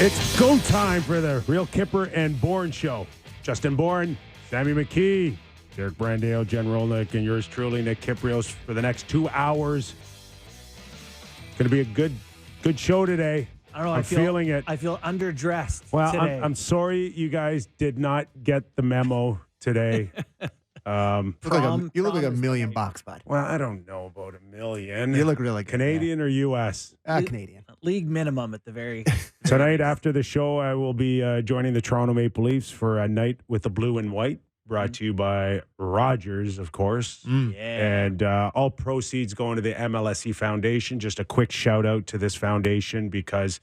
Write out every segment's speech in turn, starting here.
It's go time for the Real Kyper and Bourne show. Justin Bourne, Sammy McKee, Derek Brandale, Jen Rolnick, and yours truly, Nick Kypreos, for the next 2 hours. Going to be a good show today. I don't know. I'm feeling it. I feel underdressed well, today. I'm sorry you guys did not get the memo today. You look like $1 million, bud. Well, I don't know about $1 million. You look really good. Canadian or U.S.? Canadian. League minimum at the very Tonight after the show, I will be joining the Toronto Maple Leafs for a night with the blue and white, brought to you by Rogers, of course. Yeah. And all proceeds going to the MLSE Foundation. Just a quick shout out to this foundation because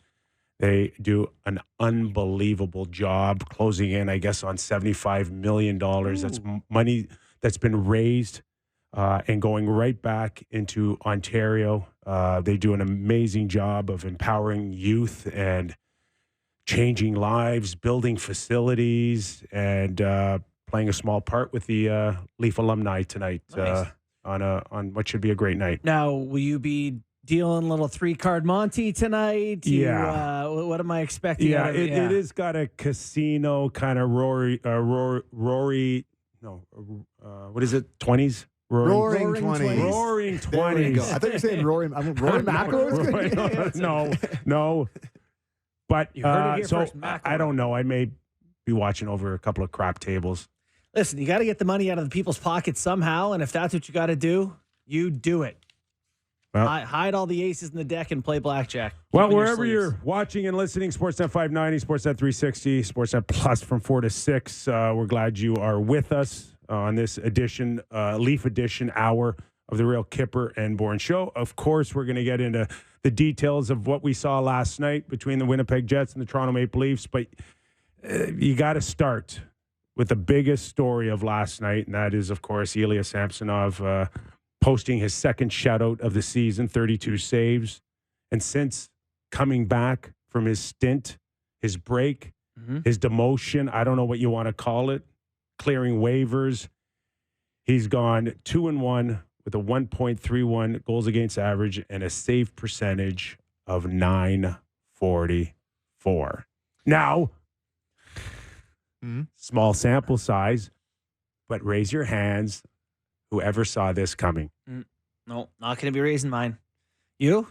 they do an unbelievable job closing in, I guess, on $75 million. That's money that's been raised and going right back into Ontario. They do an amazing job of empowering youth and changing lives, building facilities, and playing a small part with the Leaf alumni tonight. Nice. On what should be a great night. Now, will you be dealing a little 3-card Monty tonight? Yeah. What am I expecting? Yeah, it is got a casino kind of Rory. What is it? 20s. Roaring 20s. Roaring 20s. There we go. I thought you were saying Rory. I mean, Rory McIlroy. No. But You heard it here so first, I don't know. I may be watching over a couple of crap tables. Listen, you got to get the money out of the people's pockets somehow, and if that's what you got to do, you do it. Well, Hide all the aces in the deck and play blackjack. Well, Keep in your wherever sleeves. you're watching and listening, Sportsnet 590, Sportsnet 360, Sportsnet Plus from 4 to 6. We're glad you are with us on this edition, Leaf edition hour of the Real Kyper and Bourne show. Of course, we're going to get into the details of what we saw last night between the Winnipeg Jets and the Toronto Maple Leafs. But you got to start with the biggest story of last night, and that is, of course, Ilya Samsonov posting his second shutout of the season, 32 saves. And since coming back from his stint, his break, his demotion, I don't know what you want to call it, clearing waivers, he's gone 2-1 with a 1.31 goals against average and a save percentage of .944. Now, small sample size, but raise your hands. Whoever saw this coming. No, not going to be raising mine. You?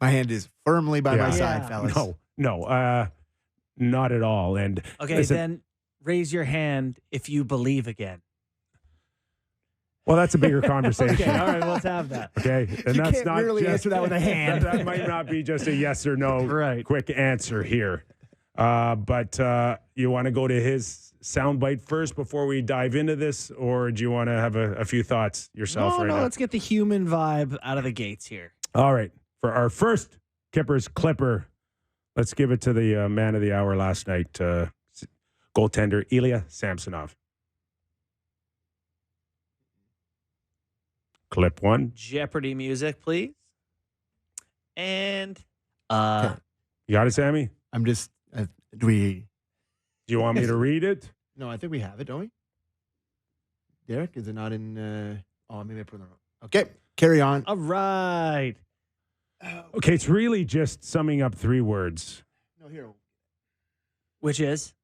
My hand is firmly by my side, fellas. No, not at all. And Okay, listen, then raise your hand if you believe again. well, that's a bigger conversation. Okay, all right, let's have that. Okay, and You that's can't not really just, answer that with a hand. That might not be just a yes or no Right. quick answer here. But you want to go to his soundbite first before we dive into this, or do you want to have a few thoughts yourself now? Let's get the human vibe out of the gates here. All right. For our first Kyper's Clipper, let's give it to the man of the hour last night, goaltender Ilya Samsonov. Clip 1. Jeopardy music, please. And You got it, Sammy? I'm just. Do we? Do you want me to read it? No, I think we have it, don't we? Derek, is it not in? Maybe I put it on. Okay, carry on. all right. Okay, it's really just summing up 3 words. No, here. Which is?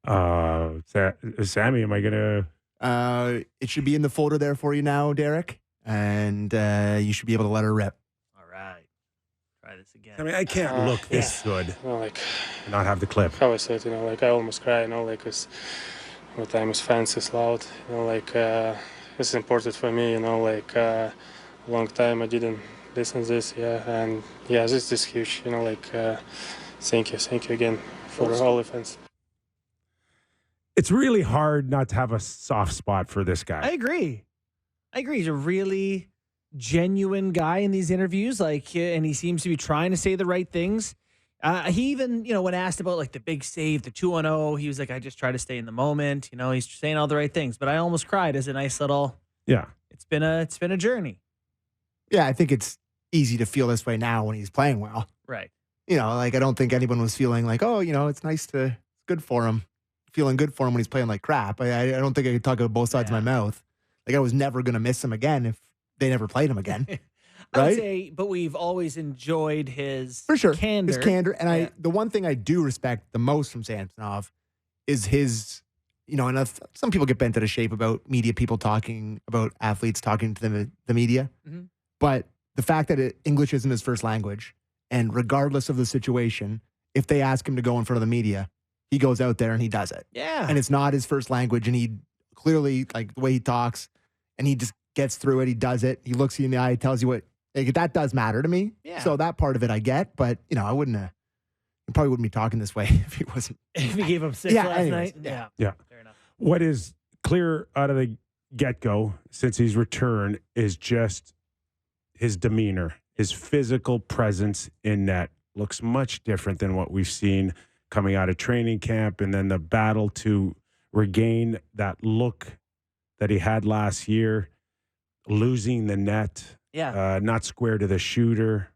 Sammy, am I going to... It should be in the folder there for you now, Derek, and you should be able to let her rip. All right. Try this again. I mean, I can't look this good and not have the clip. How I said, I almost cry, because the time is fans is loud, it's important for me, a long time I didn't listen to this, and this is huge, thank you again for all the fans. It's really hard not to have a soft spot for this guy. I agree. He's a really genuine guy in these interviews, and he seems to be trying to say the right things. He even, when asked about the big save, the 2-0, he was like, I just try to stay in the moment. He's saying all the right things, but I almost cried as a nice little, it's been a journey. Yeah, I think it's easy to feel this way now when he's playing well. Right. I don't think anyone was feeling like, it's it's good for him. Feeling good for him when he's playing like crap. I don't think I could talk out both sides of my mouth. I was never going to miss him again if they never played him again. I would right? say, but we've always enjoyed his For sure. candor. His candor. And Yeah. the one thing I do respect the most from Samsonov is his, and some people get bent out of shape about media people talking about athletes talking to the media. Mhm. But the fact that English isn't his first language, and regardless of the situation, if they ask him to go in front of the media, he goes out there and he does it. Yeah. And it's not his first language. And he clearly, like the way he talks, and he just gets through it. He does it. He looks you in the eye, tells you what, like, that does matter to me. Yeah. So that part of it I get. But, I wouldn't, he probably wouldn't be talking this way if he wasn't. If he gave up 6 Yeah, last anyways, night. Yeah. Fair enough. What is clear out of the get-go since he's returned is just his demeanor, his physical presence in net looks much different than what we've seen coming out of training camp, and then the battle to regain that look that he had last year, losing the net, Yeah. not square to the shooter.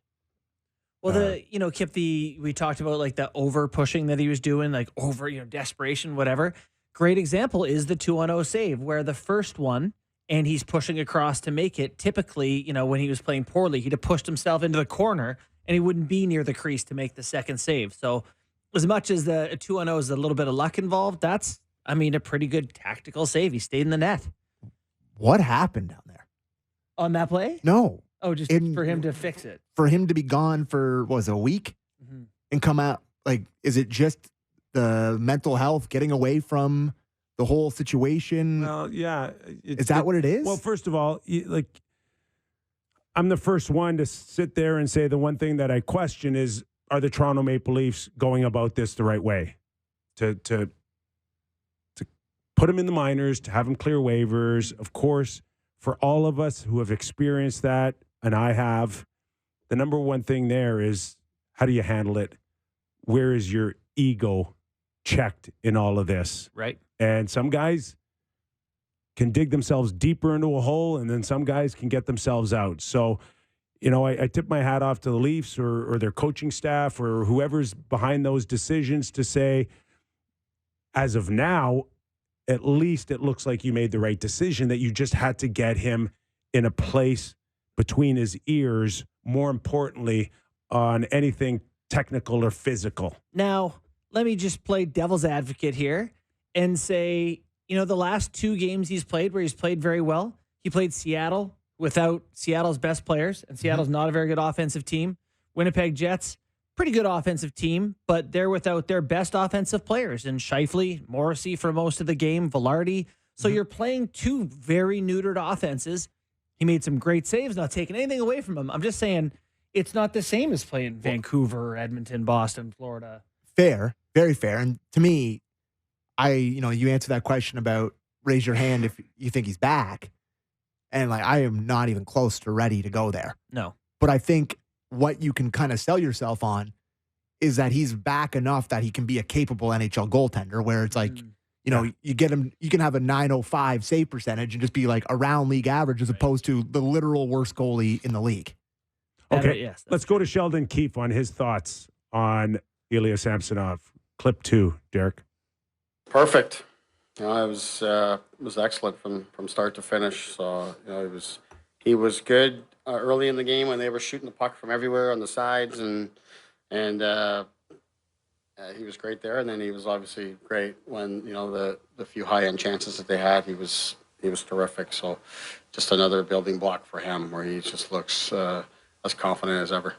Well, Kip, we talked about like the over pushing that he was doing, like over, desperation, whatever. Great example is the 2-on-0 save, where the first one, and he's pushing across to make it. Typically, when he was playing poorly, he'd have pushed himself into the corner and he wouldn't be near the crease to make the second save. So as much as the 2-0 is a little bit of luck involved, that's, a pretty good tactical save. He stayed in the net. What happened down there? On that play? No. Oh, just In- for him to fix it. For him to be gone for, a week Mhm. and come out, like, is it just the mental health, getting away from the whole situation? Well, yeah. Is that what it is? Well, first of all, I'm the first one to sit there and say the one thing that I question is, are the Toronto Maple Leafs going about this the right way? To put him in the minors, to have him clear waivers. Of course, for all of us who have experienced that, and I have, the number one thing there is, how do you handle it? Where is your ego checked in all of this? Right. And some guys can dig themselves deeper into a hole, and then some guys can get themselves out. So, I tip my hat off to the Leafs or their coaching staff or whoever's behind those decisions to say, as of now, at least it looks like you made the right decision, that you just had to get him in a place between his ears, more importantly, on anything technical or physical. Now, let me just play devil's advocate here and say, the last 2 games he's played where he's played very well, he played Seattle without Seattle's best players, and Seattle's not a very good offensive team. Winnipeg Jets, pretty good offensive team, but they're without their best offensive players in Scheifele, Morrissey for most of the game, Velarde. So you're playing 2 very neutered offenses. He made some great saves, not taking anything away from him. I'm just saying it's not the same as playing Vancouver, Edmonton, Boston, Florida. Fair, very fair. And to me, you answer that question about raise your hand if you think he's back. And I am not even close to ready to go there. No. But I think what you can kind of sell yourself on is that he's back enough that he can be a capable NHL goaltender, where it's like, you get him, you can have a 905 save percentage and just be like around league average as opposed to the literal worst goalie in the league. Okay, Yes. let's go to Sheldon Keefe on his thoughts on Ilya Samsonov. Clip 2, Derek. Perfect. It was excellent from start to finish. So he was good early in the game when they were shooting the puck from everywhere on the sides, and he was great there. And then he was obviously great when the few high end chances that they had. He was terrific. So just another building block for him, where he just looks as confident as ever.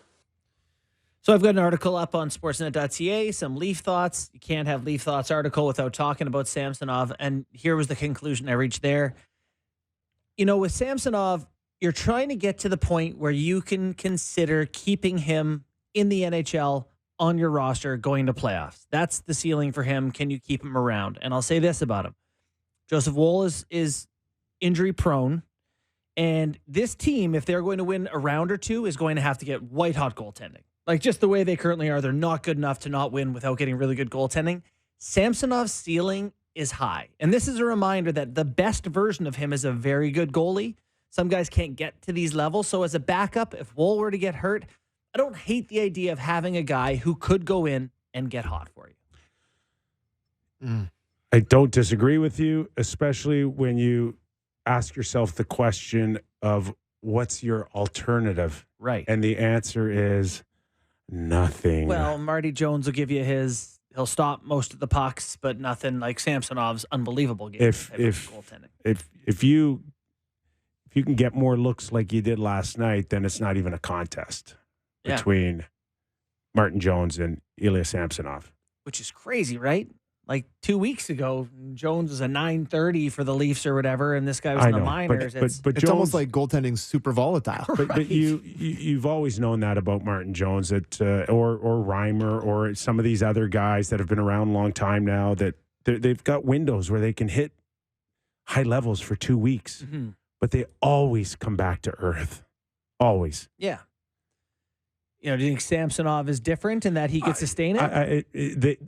So I've got an article up on sportsnet.ca, some Leaf thoughts. You can't have Leaf thoughts article without talking about Samsonov. And here was the conclusion I reached there. With Samsonov, you're trying to get to the point where you can consider keeping him in the NHL on your roster going to playoffs. That's the ceiling for him. Can you keep him around? And I'll say this about him. Joseph Woll is injury prone. And this team, if they're going to win a round or two, is going to have to get white hot goaltending. Like just the way they currently are, they're not good enough to not win without getting really good goaltending. Samsonov's ceiling is high. And this is a reminder that the best version of him is a very good goalie. Some guys can't get to these levels. So as a backup, if Woll were to get hurt, I don't hate the idea of having a guy who could go in and get hot for you. I don't disagree with you, especially when you ask yourself the question of what's your alternative? Right. And the answer is nothing. Well, Marty Jones will give you his. He'll stop most of the pucks, but nothing like Samsonov's unbelievable game. if goaltending. if you can get more looks like you did last night, then it's not even a contest between Martin Jones and Ilya Samsonov. Which is crazy, right? Like 2 weeks ago, Jones was a 930 for the Leafs or whatever, and this guy was in the minors. But It's Jones, almost like goaltending's super volatile. But you've always known that about Martin Jones, that or Reimer or some of these other guys that have been around a long time now, that they've got windows where they can hit high levels for 2 weeks, but they always come back to earth. Always. Yeah. Do you think Samsonov is different in that he could sustain it?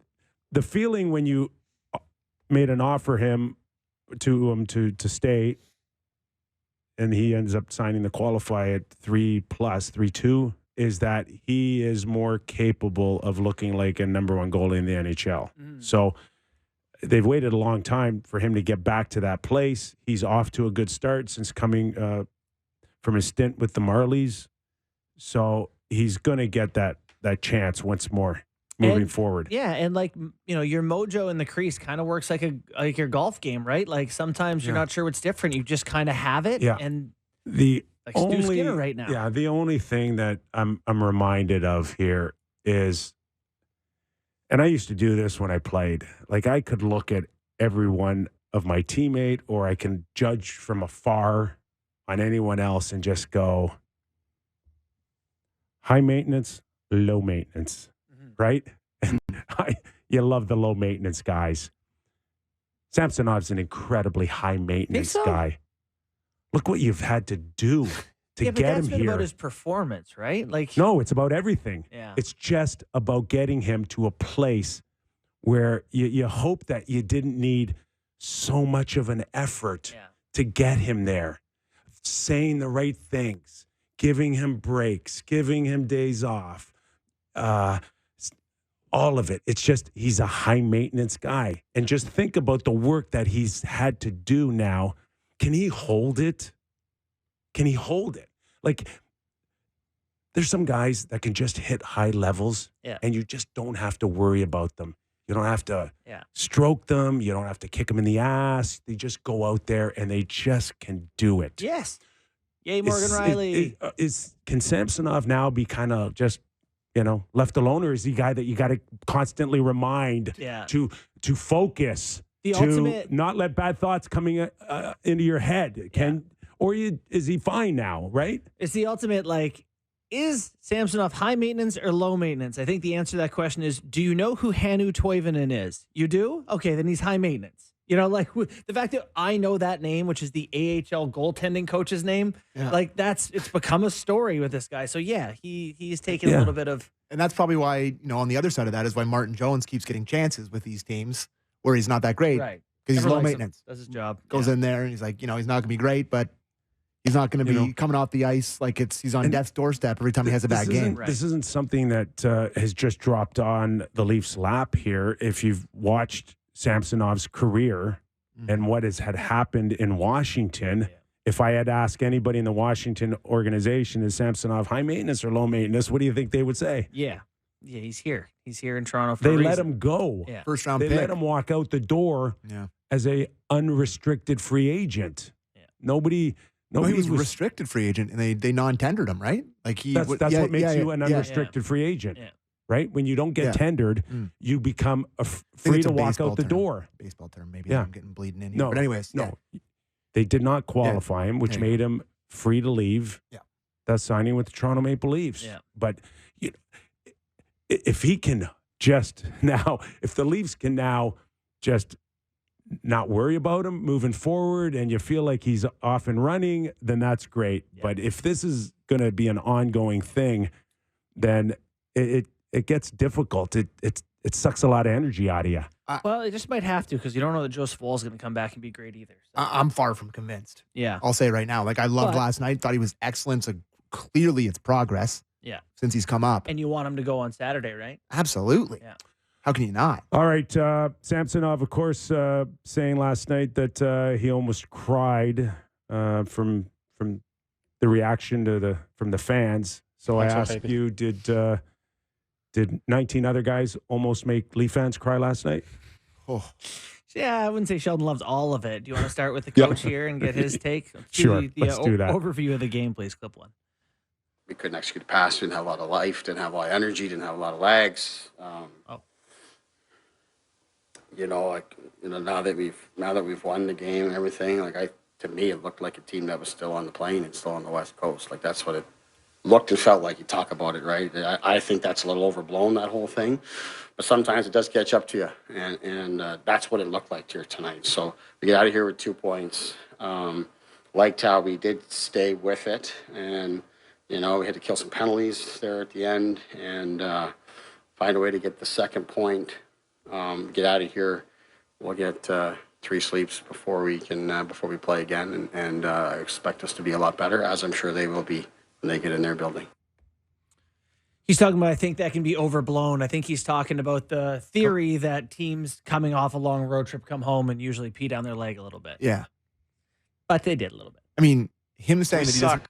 The feeling when you made an offer to him to stay, and he ends up signing the qualify at 3+3.2, is that he is more capable of looking like a number one goalie in the NHL. So they've waited a long time for him to get back to that place. He's off to a good start since coming from his stint with the Marlies. So he's going to get that chance once more moving forward. Yeah, and your mojo in the crease kind of works like your golf game, right? Like sometimes you're not sure what's different. You just kind of have it. Yeah. And the like Stu Skinner right now. Yeah, the only thing that I'm reminded of here is, and I used to do this when I played, like I could look at every one of my teammate, or I can judge from afar on anyone else and just go high maintenance, low maintenance, right? And you love the low maintenance guys. Samsonov's an incredibly high maintenance guy. Look what you've had to do to get him here. That's been about his performance, right? No, it's about everything. Yeah. It's just about getting him to a place where you hope that you didn't need so much of an effort to get him there. Saying the right things, giving him breaks, giving him days off, all of it. It's just he's a high maintenance guy. And just think about the work that he's had to do now. Can he hold it? Can he hold it? Like, there's some guys that can just hit high levels, and you just don't have to worry about them. You don't have to stroke them. You don't have to kick them in the ass. They just go out there, and they just can do it. Yes. Yay, Morgan Riley. Can Samsonov now be kind of just, left alone, or is he a guy that you got to constantly remind to focus, the to ultimate, not let bad thoughts coming into your head? Is he fine now, right? It's the ultimate, is Samsonov high maintenance or low maintenance? I think the answer to that question is, do you know who Hannu Toivonen is? You do? Okay, then he's high maintenance. The fact that I know that name, which is the AHL goaltending coach's name, it's become a story with this guy. So he's taken a little bit of, and that's probably why, on the other side of that is why Martin Jones keeps getting chances with these teams where he's not that great, right? Because he's low maintenance. Does his job, goes in there and he's like, he's not going to be great, but he's not going to be coming off the ice like he's on death's doorstep every time he has a bad game. This isn't something that has just dropped on the Leafs' lap here. If you've watched Samsonov's career and what had happened in Washington, if I had asked anybody in the Washington organization, is Samsonov high maintenance or low maintenance, what do you think they would say? Yeah, he's here. He's here in Toronto for They a reason. let him go. Yeah. First round They pick. let him walk out the door as a unrestricted free agent. Yeah. Nobody he was a restricted free agent, and they non-tendered him, right? Like that's what makes you an unrestricted free agent. Yeah. Right? When you don't get tendered, you become free to walk out the door. Baseball term, maybe. I'm getting bleeding in here. No, but anyways, they did not qualify him, which made him free to leave. Yeah. That's signing with the Toronto Maple Leafs. Yeah. But if he can just now, if the Leafs can now just not worry about him moving forward, and you feel like he's off and running, then that's great. Yeah. But if this is going to be an ongoing thing, then it gets difficult. It sucks a lot of energy out of you. Well, it just might have to, because you don't know that Joseph Woll is going to come back and be great either. So. I'm far from convinced. Yeah. I'll say right now. I loved last night. Thought he was excellent. So clearly it's progress. Yeah. Since he's come up. And you want him to go on Saturday, right? Absolutely. Yeah. How can you not? All right. Samsonov, of course, saying last night that he almost cried from the reaction from the fans. So I That's asked right. you, did 19 other guys almost make Leaf fans cry last night? Oh, Yeah, I wouldn't say Sheldon loves all of it. Do you want to start with the Yeah. coach here and get his take? Sure, The let's do that. overview of the game, please. Clip one. We couldn't execute a pass. Didn't have a lot of life. Didn't have a lot of energy. Didn't have a lot of legs. Now that we've won the game and everything, to me, it looked like a team that was still on the plane and still on the West Coast. Like, that's what it looked and felt like. You talk about it, right? I think that's a little overblown, that whole thing. But sometimes it does catch up to you, and that's what it looked like here tonight. So we get out of here with 2 points. Liked how we did stay with it, and we had to kill some penalties there at the end and find a way to get the second point. Get out of here. We'll get 3 sleeps before we play again, and I expect us to be a lot better, as I'm sure they will be when they get in their building. He's talking about, I think that can be overblown. I think he's talking about the theory that teams coming off a long road trip come home and usually pee down their leg a little bit. yeah. But they did a little bit. I mean, him saying We that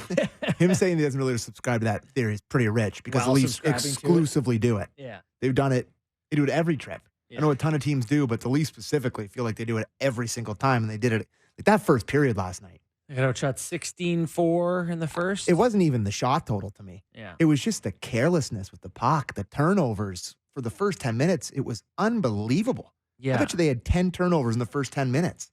he doesn't, him saying he doesn't really subscribe to that theory is pretty rich because While the Leafs subscribing to it. exclusively do it. Yeah. They've done it. They do it every trip. Yeah. I know a ton of teams do, but the Leafs specifically feel like they do it every single time, and they did it like that first period last night. They got outshot 16-4 in the first. It wasn't even the shot total to me. Yeah. It was just the carelessness with the puck, the turnovers for the first 10 minutes. It was unbelievable. Yeah. I bet you they had 10 turnovers in the first 10 minutes.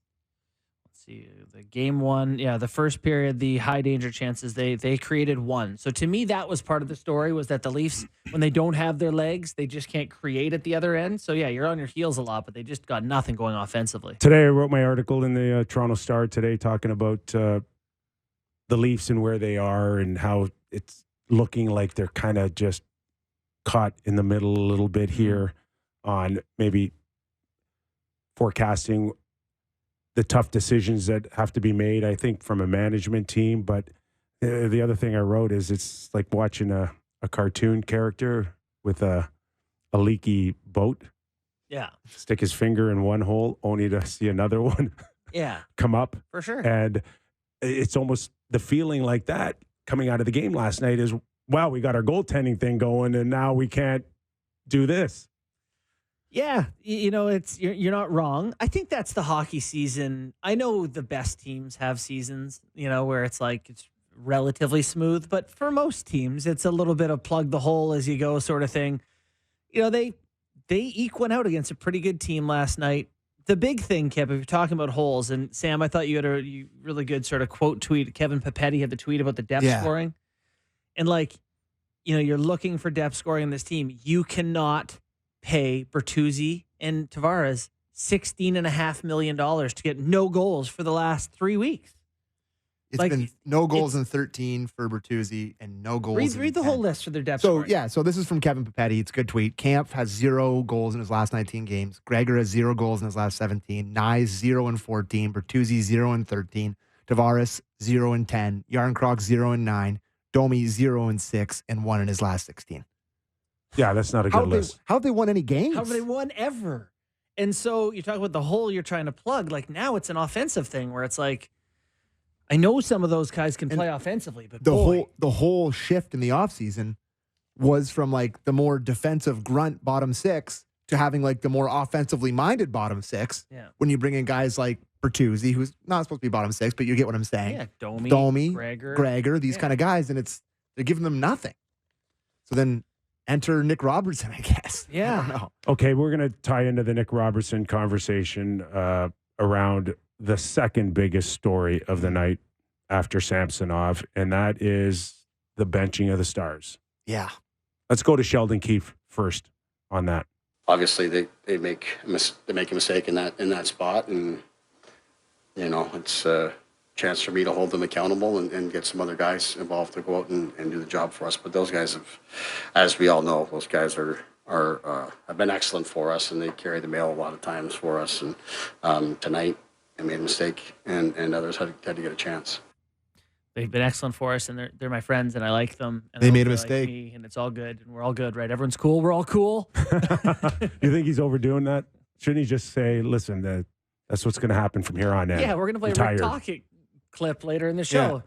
Let's see. The game one, the first period, the high danger chances, they created one. So to me, that was part of the story, was that the Leafs, when they don't have their legs, they just can't create at the other end. So yeah, you're on your heels a lot, but they just got nothing going offensively. Today, I wrote my article in the Toronto Star today talking about the Leafs and where they are and how it's looking like they're kind of just caught in the middle a little bit here on maybe forecasting the tough decisions that have to be made, I think, from a management team. But the other thing I wrote is it's like watching a cartoon character with a leaky boat Yeah. stick his finger in one hole only to see another one Yeah, come up. for sure. And it's almost the feeling like that coming out of the game last night is, wow, we got our goaltending thing going and now we can't do this. Yeah, it's you're not wrong. I think that's the hockey season. I know the best teams have seasons, where it's like it's relatively smooth, but for most teams, it's a little bit of plug the hole as you go sort of thing. They eke one out against a pretty good team last night. The big thing, Kip, if you're talking about holes, and Sam, I thought you had a really good sort of quote tweet. Kevin Papetti had the tweet about the depth scoring. And you're looking for depth scoring in this team. You cannot pay Bertuzzi and Tavares $16.5 million to get no goals for the last 3 weeks. It's been no goals in 13 for Bertuzzi and no goals. Read the 10. whole list for their depth So, scoring. yeah, so this is from Kevin Papetti. It's a good tweet. Camp has 0 goals in his last 19 games. Gregor has 0 goals in his last 17. Nye 0 and 14. Bertuzzi 0 and 13. Tavares 0 and 10. Yarncroc 0 and 9. Domi 0 and 6 and 1 in his last 16. Yeah, that's not a good list. How have they won any games? How have they won ever? And so you talk about the hole you're trying to plug. Like now it's an offensive thing where it's like, I know some of those guys can play offensively, but the whole shift in the offseason was from like the more defensive grunt bottom 6 to having like the more offensively minded bottom 6. Yeah. When you bring in guys like Bertuzzi, who's not supposed to be bottom 6, but you get what I'm saying. Yeah, Domi, Gregor, these kind of guys, and they're giving them nothing. So then enter Nick Robertson, I guess. Yeah. I don't know. Okay, we're going to tie into the Nick Robertson conversation around the second biggest story of the night after Samsonov, and that is the benching of the Stars. Yeah. Let's go to Sheldon Keefe first on that. Obviously, they make a mistake in that spot, and it's a chance for me to hold them accountable and get some other guys involved to go out and do the job for us. But those guys have, as we all know, those guys have been excellent for us, and they carry the mail a lot of times for us. And tonight, they made a mistake, and others had to get a chance. They've been excellent for us, and they're my friends, and I like them. And They I made a hope they like mistake. me, and it's all good, and we're all good, right? Everyone's cool. We're all cool. You think he's overdoing that? Shouldn't he just say, listen, that's what's going to happen from here on in? Yeah, we're gonna play I'm a Rick tired. Tocchet clip later in the show.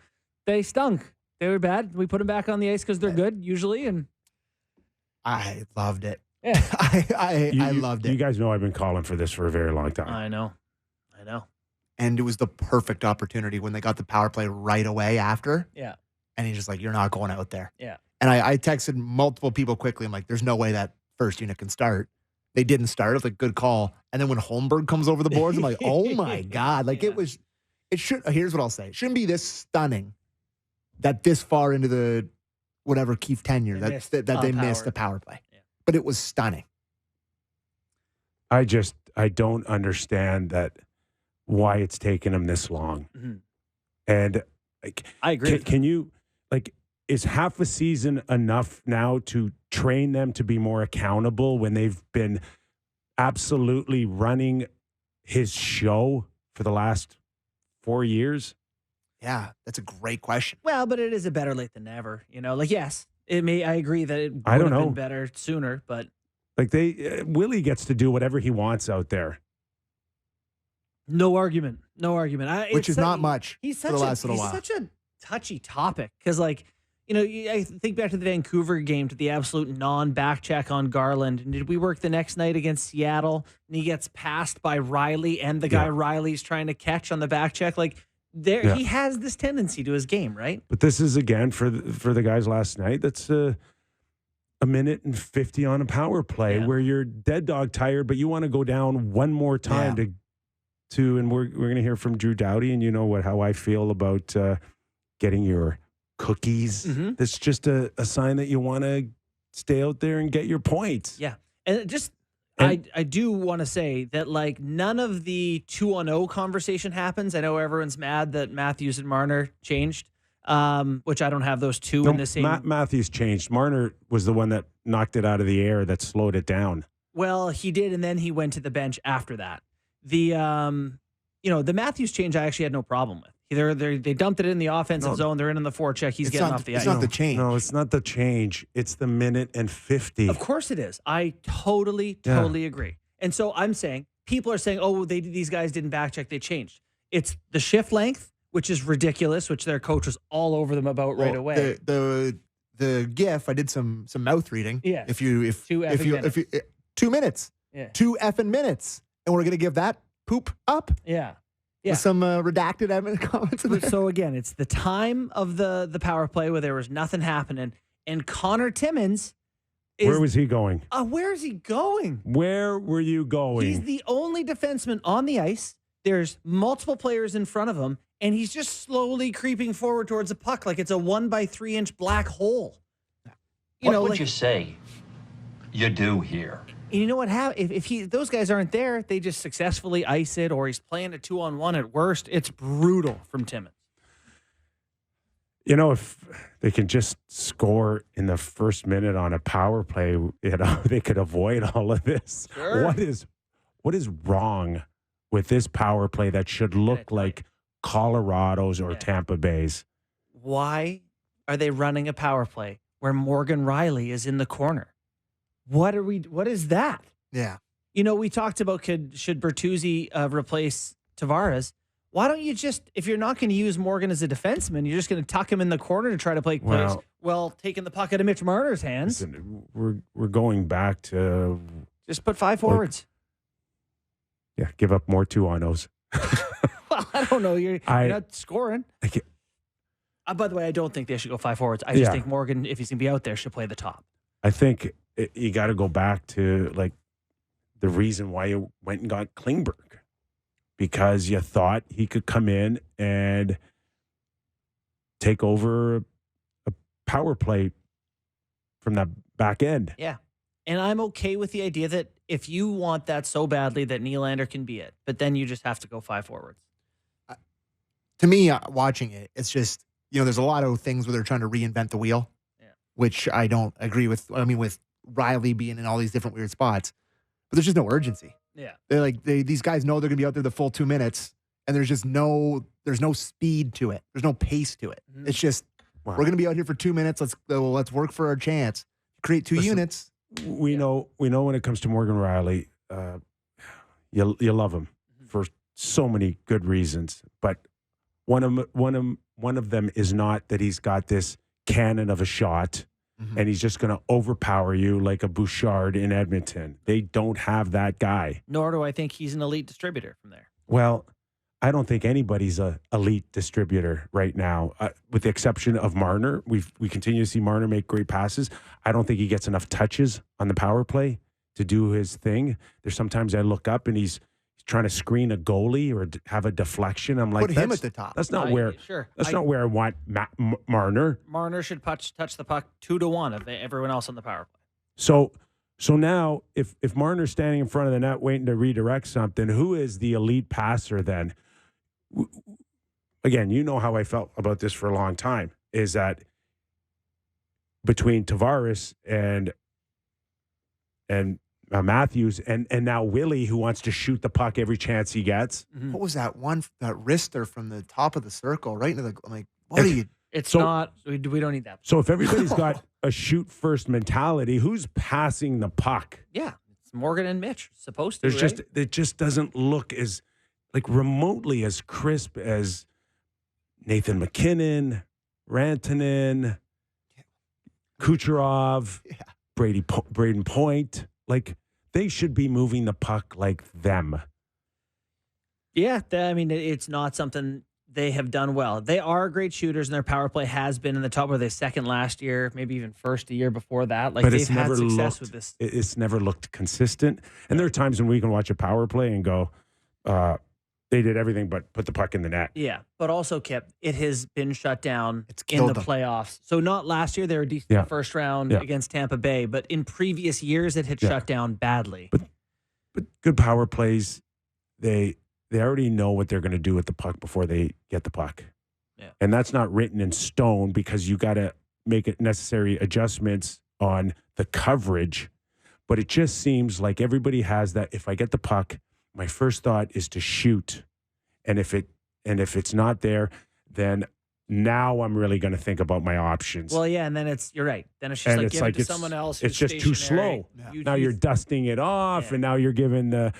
They stunk. They were bad. We put them back on the ice because they're good usually, and I loved it. yeah, I loved it. You guys know I've been calling for this for a very long time. I know. And it was the perfect opportunity when they got the power play right away after. Yeah. And he's just like, you're not going out there. Yeah. And I texted multiple people quickly. I'm like, there's no way that first unit can start. They didn't start. It was like, good call. And then when Holmberg comes over the boards, I'm like, oh my God. Like here's what I'll say. It shouldn't be this stunning that this far into the whatever Keefe tenure they missed the power play. Yeah. But it was stunning. I don't understand why it's taken them this long. Mm-hmm. And I agree. Can you, is half a season enough now to train them to be more accountable when they've been absolutely running his show for the last 4 years? Yeah, that's a great question. Well, but it is a better late than never. Yes, it may. I agree that it would have been better sooner, but Willie gets to do whatever he wants out there. No argument. Which is not much he's for the last little while. He's such a touchy topic because, I think back to the Vancouver game, to the absolute non-back check on Garland. And did we work the next night against Seattle? And he gets passed by Riley, and the guy Riley's trying to catch on the back check. He has this tendency to his game, right? But this is, again, for the guys last night, that's a minute and 50 on a power play where you're dead dog tired, but you want to go down one more time and we're going to hear from Drew Doughty, and you know how I feel about getting your cookies. Mm-hmm. That's just a sign that you want to stay out there and get your points. Yeah. And I do want to say that none of the 2-on-0 conversation happens. I know everyone's mad that Matthews and Marner changed, which I don't have those two in the same. Matthews changed. Marner was the one that knocked it out of the air, that slowed it down. Well, he did, and then he went to the bench after that. The the Matthews change I actually had no problem with. They dumped it in the offensive zone. They're in the forecheck. He's getting off the ice. It's not the change. No, it's not the change. It's the minute and 50. Of course it is. I totally agree. And so I'm saying, people are saying, oh, these guys didn't back check. They changed. It's the shift length, which is ridiculous, which their coach was all over them about right away. The GIF, I did some mouth reading. Yeah. If you 2 minutes. Yeah. 2 effing minutes. And we're going to give that poop up? Yeah. With some redacted comments in there. So again, it's the time of the power play where there was nothing happening. And Connor Timmins where was he going? Where is he going? Where were you going? He's the only defenseman on the ice. There's multiple players in front of him, and he's just slowly creeping forward towards the puck like it's a 1 by 3 inch black hole. What would you say you do here? And you know what happens? If those guys aren't there, they just successfully ice it, or he's playing a 2-on-1 at worst. It's brutal from Timmins. If they can just score in the first minute on a power play, they could avoid all of this. Sure. What is wrong with this power play that should look like Colorado's or Tampa Bay's? Why are they running a power play where Morgan Riley is in the corner? What is that? Yeah. We talked about should Bertuzzi replace Tavares. Why don't you just, if you're not going to use Morgan as a defenseman, you're just going to tuck him in the corner to try to play plays while taking the puck out of Mitch Marner's hands? Listen, we're going back to just put 5 forwards. Give up more 2-on-0s. Well, I don't know. You're not scoring. By the way, I don't think they should go 5 forwards. I just think Morgan, if he's going to be out there, should play the top. I think you got to go back to the reason why you went and got Klingberg, because you thought he could come in and take over a power play from that back end. Yeah. And I'm okay with the idea that if you want that so badly, that Nylander can be it, but then you just have to go 5 forwards. To me, watching it, it's just, there's a lot of things where they're trying to reinvent the wheel, which I don't agree with. I mean, with Riley being in all these different weird spots, but there's just no urgency. Yeah. They're these guys know they're going to be out there the full 2 minutes, and there's no speed to it. There's no pace to it. Mm-hmm. It's just, we're going to be out here for 2 minutes. Let's work for our chance. Create 2 units. We know when it comes to Morgan Riley, you love him for so many good reasons, but one of one of them is not that he's got this cannon of a shot and he's just going to overpower you like a Bouchard in Edmonton. They don't have that guy. Nor do I think he's an elite distributor from there. Well, I don't think anybody's a elite distributor right now, with the exception of Marner. We continue to see Marner make great passes. I don't think he gets enough touches on the power play to do his thing. There's sometimes I look up and he's trying to screen a goalie or have a deflection. I'm like, put him at the top. That's not where. Sure. That's not where I want Marner. Marner should touch the puck 2-1 of everyone else on the power play. So now, if Marner's standing in front of the net waiting to redirect something, who is the elite passer then? Again, you know how I felt about this for a long time, is that between Tavares and Matthews and now Willie, who wants to shoot the puck every chance he gets. What was that one, that wrister from the top of the circle, right into the, I'm like, what are you? It's not, we don't need that. So if everybody's got a shoot first mentality, who's passing the puck? Yeah, it's Morgan and Mitch, supposed to. There's it just doesn't look as like remotely as crisp as Nathan McKinnon, Rantanen, Kucherov, Braden Point. Like, they should be moving the puck like them. Yeah, I mean, it's not something they have done well. They are great shooters, and their power play has been in the top. Were they second last year, maybe even first the year before that? Like, they've had success with this. It's never looked consistent. And there are times when we can watch a power play and go, they did everything but put the puck in the net. Yeah, but also, Kip, it has been shut down in the playoffs. So not last year, they were decent in the first round against Tampa Bay, but in previous years, it had shut down badly. But good power plays, they already know what they're going to do with the puck before they get the puck. Yeah. And that's not written in stone because you got to make it necessary adjustments on the coverage. But it just seems like everybody has that. If I get the puck, my first thought is to shoot. And if it's not there, then now I'm really going to think about my options. Well, yeah, and then you're right. Then it's just give it to someone else. It's just too slow. Yeah. Now you're dusting it off, and now you're giving the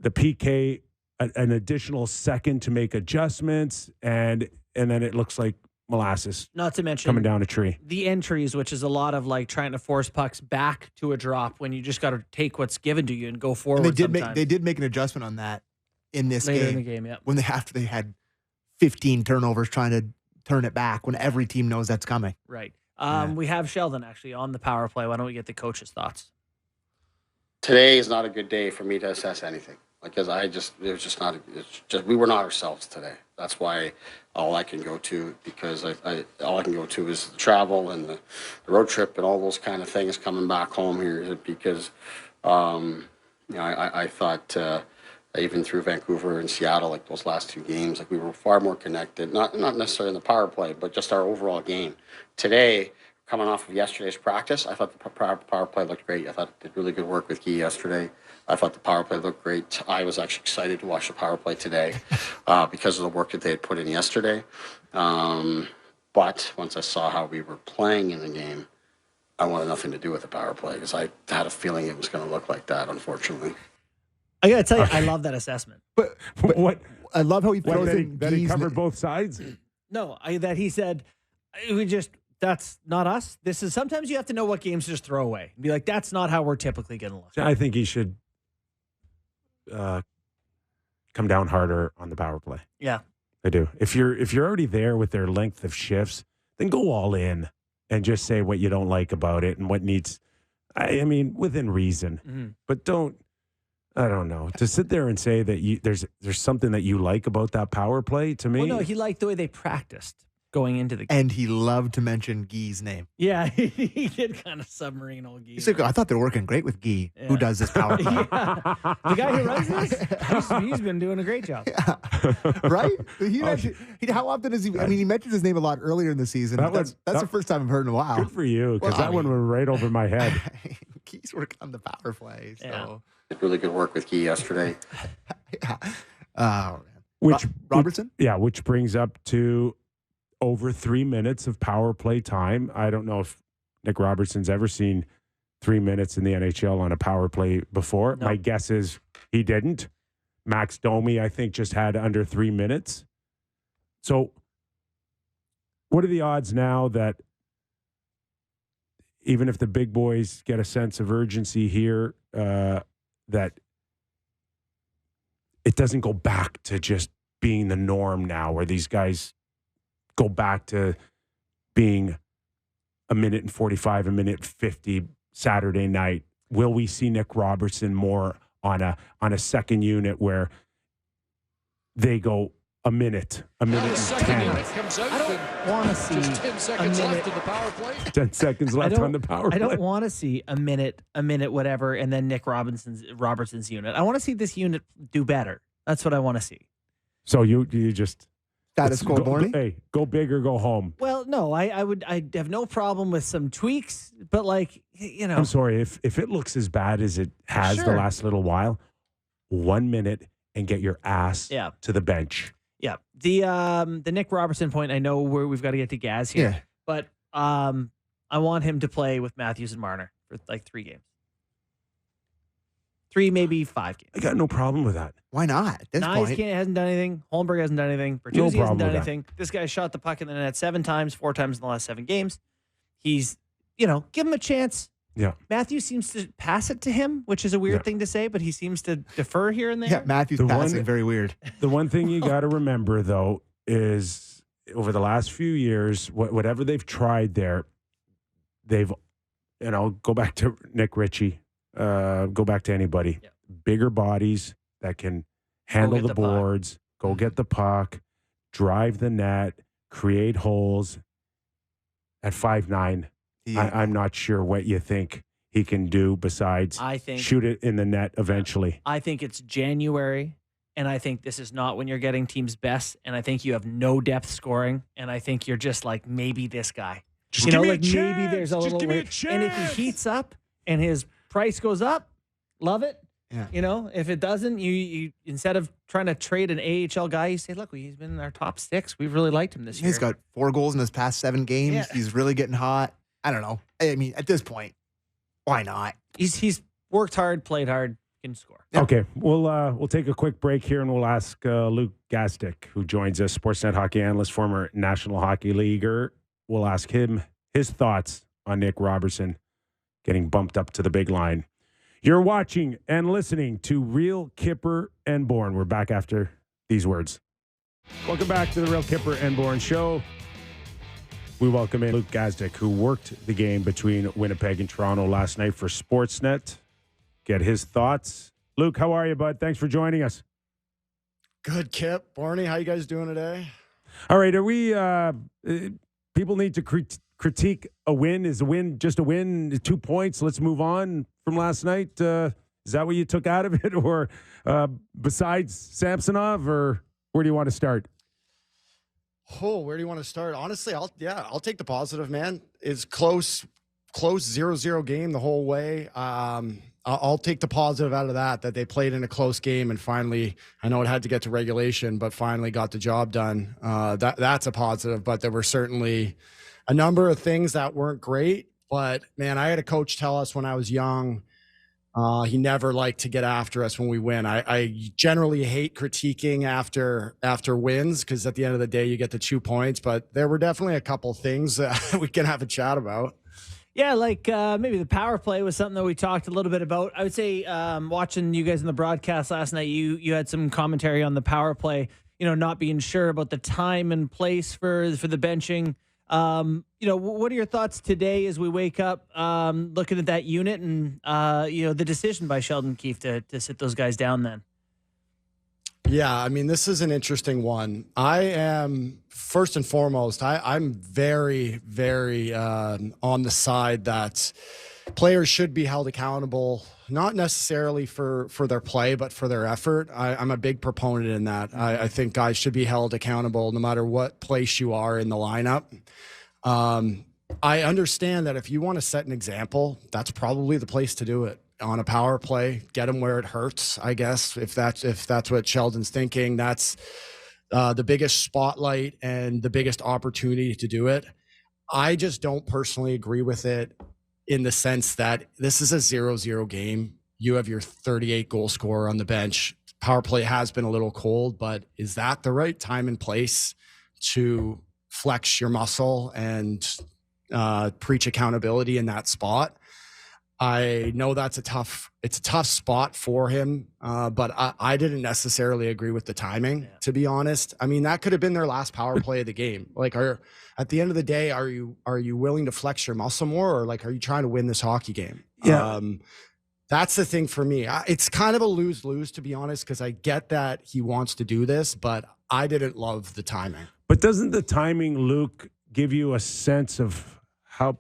PK an additional second to make adjustments, and then it looks like molasses. Not to mention coming down a tree. The entries, which is a lot of like trying to force pucks back to a drop when you just got to take what's given to you and go forward. And they did make an adjustment on that in this later game. In the game, yeah. When they had 15 turnovers trying to turn it back when every team knows that's coming. Right. We have Sheldon actually on the power play. Why don't we get the coach's thoughts? Today is not a good day for me to assess anything. Because we were not ourselves today. That's why all I can go to, because all I can go to is the travel and the road trip and all those kind of things coming back home here. Because, I thought even through Vancouver and Seattle, like those last two games, like we were far more connected. Not necessarily in the power play, but just our overall game. Today, coming off of yesterday's practice, I thought the power play looked great. I thought it did really good work with Guy yesterday. I thought the power play looked great. I was actually excited to watch the power play today because of the work that they had put in yesterday. But once I saw how we were playing in the game, I wanted nothing to do with the power play because I had a feeling it was going to look like that, unfortunately. I got to tell you, I love that assessment. But what? I love how he throws in that he covered both sides? No, that he said, that's not us. This is sometimes you have to know what games to just throw away. Be like, that's not how we're typically going to look. I think he should come down harder on the power play. Yeah, I do. If you're already there with their length of shifts, then go all in and just say what you don't like about it and what needs. I mean, within reason, but don't. I don't know. To sit there and say that there's something that you like about that power play, to me. Well, no, he liked the way they practiced going into the game. And he loved to mention Guy's name. Yeah, he did kind of submarine old Guy. He said, I thought they're working great with Guy, who does this power play. Yeah. The guy who runs this, he's been doing a great job. Yeah. Right? How often is he? I mean, he mentioned his name a lot earlier in the season. That's the first time I've heard in a while. Good for you, because that one went right over my head. Guy's working on the power play. So. Yeah. Did really good work with Guy yesterday. Yeah. Oh, man. Robertson? Which brings up to over 3 minutes of power play time. I don't know if Nick Robertson's ever seen 3 minutes in the NHL on a power play before. No. My guess is he didn't. Max Domi, I think, just had under 3 minutes. So what are the odds now that even if the big boys get a sense of urgency here, that it doesn't go back to just being the norm now, where these guys go back to being a minute and 45, a minute 50 Saturday night? Will we see Nick Robertson more on a second unit where they go a minute and 10? I don't want to see 10 seconds left in the power play. 10 seconds left on the power play. I don't want to see a minute, whatever, and then Nick Robertson's unit. I want to see this unit do better. That's what I want to see. So you just Status quo, Borny? Hey, go big or go home. Well, no, I'd have no problem with some tweaks, but I'm sorry, if it looks as bad as it has the last little while, 1 minute and get your ass to the bench. Yeah. The Nick Robertson point, I know we've got to get to Gaz here, but I want him to play with Matthews and Marner for 3 games. 3, maybe 5 games. I got no problem with that. Why not? At this Nyes point, hasn't done anything. Holmberg hasn't done anything. Bertuzzi hasn't done anything. This guy shot the puck in the net 7 times, 4 times in the last 7 games. He's, give him a chance. Yeah. Matthews seems to pass it to him, which is a weird thing to say, but he seems to defer here and there. Yeah, Matthews passing, very weird. The one thing you got to remember, though, is over the last few years, whatever they've tried there, they've, go back to Nick Ritchie, go back to anybody. Yeah. Bigger bodies that can handle the boards, go get the puck, drive the net, create holes. At 5'9", I'm not sure what you think he can do besides shoot it in the net eventually. I think it's January, and I think this is not when you're getting teams' best, and I think you have no depth scoring, and I think you're just maybe this guy. Just give me a chance. Maybe there's a little give me a chance. And if he heats up and his price goes up, love it. Yeah. If it doesn't, you instead of trying to trade an AHL guy, you say, look, he's been in our top 6. We've really liked him this year. He's got 4 goals in his past 7 games. Yeah. He's really getting hot. I don't know. I mean, at this point, why not? He's worked hard, played hard, can score. Yeah. Okay, we'll take a quick break here, and we'll ask Luke Gazdic, who joins us, Sportsnet hockey analyst, former National Hockey Leaguer. We'll ask him his thoughts on Nick Robertson getting bumped up to the big line. You're watching and listening to Real Kyper and Bourne. We're back after these words. Welcome back to the Real Kyper and Bourne show. We welcome in Luke Gazdic, who worked the game between Winnipeg and Toronto last night for Sportsnet. Get his thoughts. Luke, how are you, bud? Thanks for joining us. Good, Kip. Barney, how you guys doing today? All right, are we people need to critique a win? Is a win just a win? 2 points, let's move on from last night? Is that what you took out of it? Or besides Samsonov, or where do you want to start? Oh, where do you want to start? Honestly, I'll take the positive, man. It's close 0-0 game the whole way. I'll take the positive out of that they played in a close game and finally, I know it had to get to regulation, but finally got the job done. That's a positive, but there were certainly a number of things that weren't great. But man, I had a coach tell us when I was young, he never liked to get after us when we win. I generally hate critiquing after wins because at the end of the day, you get the 2 points. But there were definitely a couple things that we can have a chat about. Yeah, maybe the power play was something that we talked a little bit about. I would say watching you guys in the broadcast last night, you had some commentary on the power play, not being sure about the time and place for the benching. What are your thoughts today as we wake up looking at that unit and, the decision by Sheldon Keefe to sit those guys down then? Yeah, I mean, this is an interesting one. I am, first and foremost, I'm very, very on the side that players should be held accountable, not necessarily for their play, but for their effort. I'm a big proponent in that. I think guys should be held accountable no matter what place you are in the lineup. I understand that if you want to set an example, that's probably the place to do it. On a power play, get them where it hurts, I guess. If that's what Sheldon's thinking, that's the biggest spotlight and the biggest opportunity to do it. I just don't personally agree with it in the sense that this is a 0-0 game. You have your 38 goal scorer on the bench. Power play has been a little cold, but is that the right time and place to flex your muscle and preach accountability in that spot. I know it's a tough spot for him, but I didn't necessarily agree with the timing, to be honest. I mean, that could have been their last power play of the game. Like, at the end of the day, are you willing to flex your muscle more, or like, are you trying to win this hockey game? Yeah. That's the thing for me. It's kind of a lose-lose, to be honest, because I get that he wants to do this, but I didn't love the timing. But doesn't the timing, Luke, give you a sense of how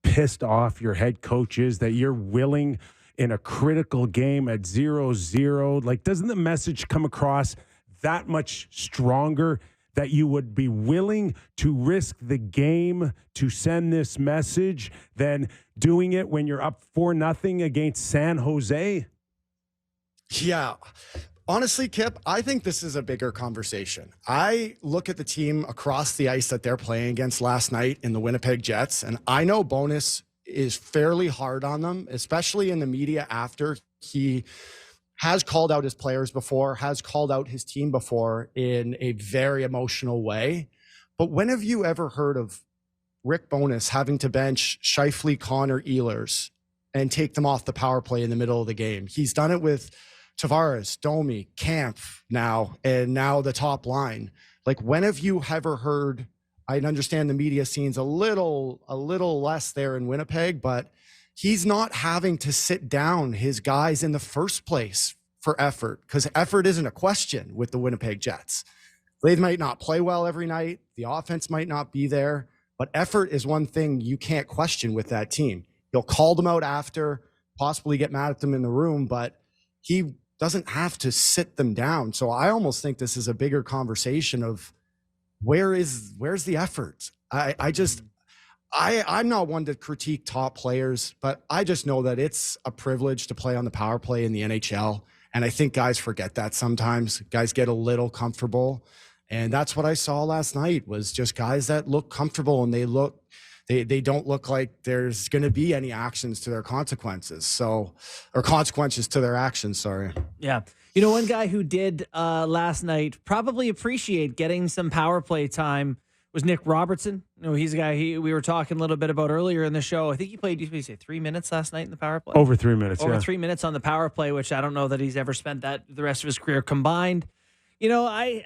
pissed off your head coach is that you're willing in a critical game at 0-0? Like, doesn't the message come across that much stronger that you would be willing to risk the game to send this message than doing it when you're up 4-0 against San Jose? Yeah. Honestly, Kip, I think this is a bigger conversation. I look at the team across the ice that they're playing against last night in the Winnipeg Jets, and I know Bowness is fairly hard on them, especially in the media after he has called out his players before, has called out his team before in a very emotional way. But when have you ever heard of Rick Bowness having to bench Scheifele, Connor, Ehlers and take them off the power play in the middle of the game? He's done it with Tavares, Domi, Camp now, and now the top line. Like, when have you ever heard? I understand the media scene's a little less there in Winnipeg, but he's not having to sit down his guys in the first place for effort, because effort isn't a question with the Winnipeg Jets. They might not play well every night. The offense might not be there, but effort is one thing you can't question with that team. You'll call them out after, possibly get mad at them in the room, but he doesn't have to sit them down. So I almost think this is a bigger conversation of where's the effort? I'm not one to critique top players, but I just know that it's a privilege to play on the power play in the NHL. And I think guys forget that sometimes. Guys get a little comfortable. And that's what I saw last night, was just guys that look comfortable, and they don't look like there's going to be any actions to their consequences. Or consequences to their actions, sorry. Yeah. You know, one guy who did last night probably appreciate getting some power play time was Nick Robertson. You know, he's a guy we were talking a little bit about earlier in the show. I think he played, you say 3 minutes last night in the power play? Over 3 minutes, Over 3 minutes on the power play, which I don't know that he's ever spent that the rest of his career combined. You know, I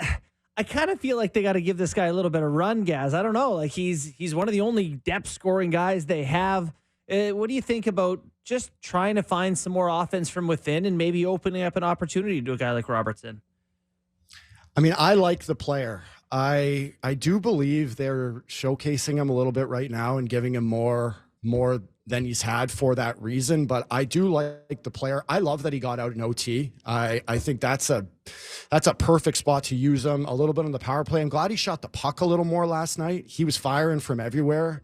kind of feel like they got to give this guy a little bit of run, Gaz. I don't know. Like, he's one of the only depth scoring guys they have. What do you think about just trying to find some more offense from within and maybe opening up an opportunity to a guy like Robertson? I mean, I like the player. I do believe they're showcasing him a little bit right now and giving him more than he's had for that reason. But I do like the player. I love that he got out in OT. I think that's a perfect spot to use him a little bit on the power play. I'm glad he shot the puck a little more last night. He was firing from everywhere.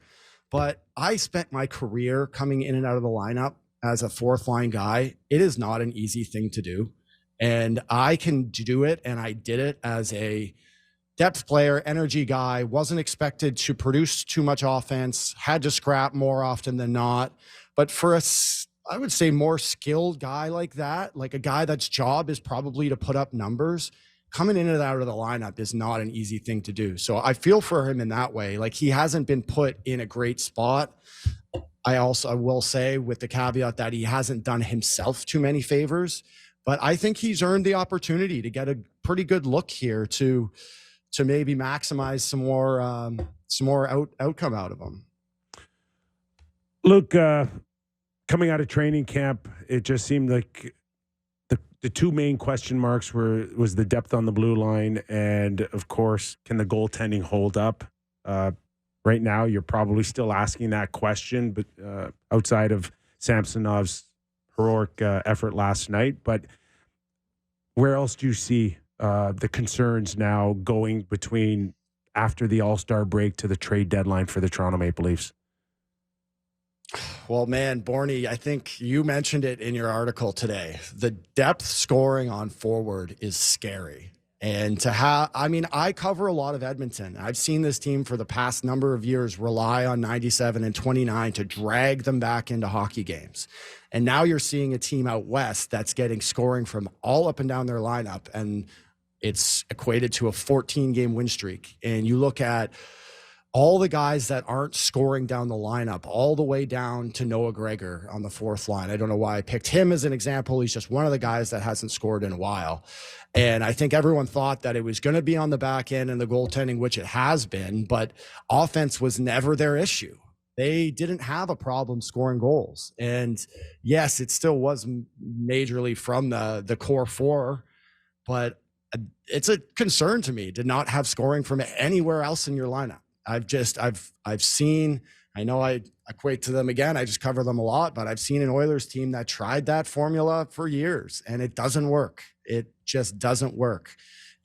But I spent my career coming in and out of the lineup as a fourth line guy. It is not an easy thing to do. And I can do it. And I did it as a depth player, energy guy, wasn't expected to produce too much offense, had to scrap more often than not. But for I would say more skilled guy like that, like a guy that's job is probably to put up numbers, coming in and out of the lineup is not an easy thing to do. So I feel for him in that way. Like, he hasn't been put in a great spot. I will say, with the caveat that he hasn't done himself too many favors, but I think he's earned the opportunity to get a pretty good look here to maybe maximize some more outcome out of him. Luke, coming out of training camp, it just seemed like the two main question marks was the depth on the blue line, and of course, can the goaltending hold up? Right now, you're probably still asking that question, but outside of Samsonov's heroic effort last night. But where else do you see the concerns now going between after the All-Star break to the trade deadline for the Toronto Maple Leafs? Well, man, Borny, I think you mentioned it in your article today. The depth scoring on forward is scary. And I cover a lot of Edmonton. I've seen this team for the past number of years rely on 97 and 29 to drag them back into hockey games. And now you're seeing a team out west that's getting scoring from all up and down their lineup. And it's equated to a 14-game win streak. And you look at all the guys that aren't scoring down the lineup, all the way down to Noah Gregor on the fourth line. I don't know why I picked him as an example. He's just one of the guys that hasn't scored in a while. And I think everyone thought that it was going to be on the back end and the goaltending, which it has been, but offense was never their issue. They didn't have a problem scoring goals. And yes, it still was majorly from the core four, but it's a concern to me to not have scoring from anywhere else in your lineup. I've seen, I know I equate to them again, I just cover them a lot, but I've seen an Oilers team that tried that formula for years and it doesn't work. It just doesn't work.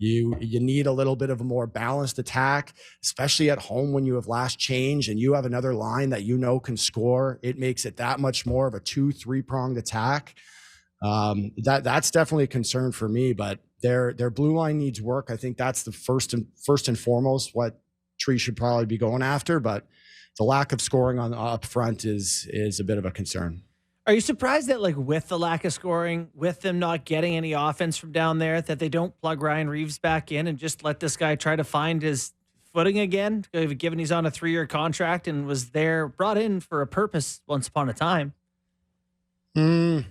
You need a little bit of a more balanced attack, especially at home when you have last change and you have another line that you know can score. It makes it that much more of a 2-3 pronged attack. That's definitely a concern for me, but their blue line needs work. I think that's the first and foremost what Tree should probably be going after, but the lack of scoring on up front is a bit of a concern. Are you surprised that, like, with the lack of scoring, with them not getting any offense from down there, that they don't plug Ryan Reaves back in and just let this guy try to find his footing again, given he's on a 3-year contract and was brought in for a purpose once upon a time? Yeah.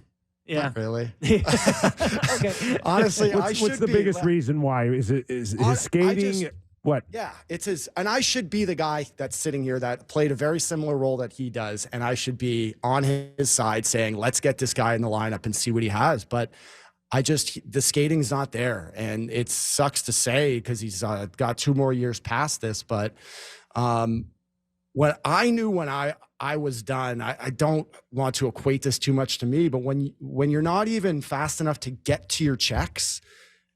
Not really. Okay. Honestly, what's the biggest reason why? Is his skating? What? Yeah, it's his, and I should be the guy that's sitting here that played a very similar role that he does, and I should be on his side saying, let's get this guy in the lineup and see what he has. But the skating's not there, and it sucks to say because he's got 2 more years past this. But what I knew when I was done, I don't want to equate this too much to me, but when you're not even fast enough to get to your checks.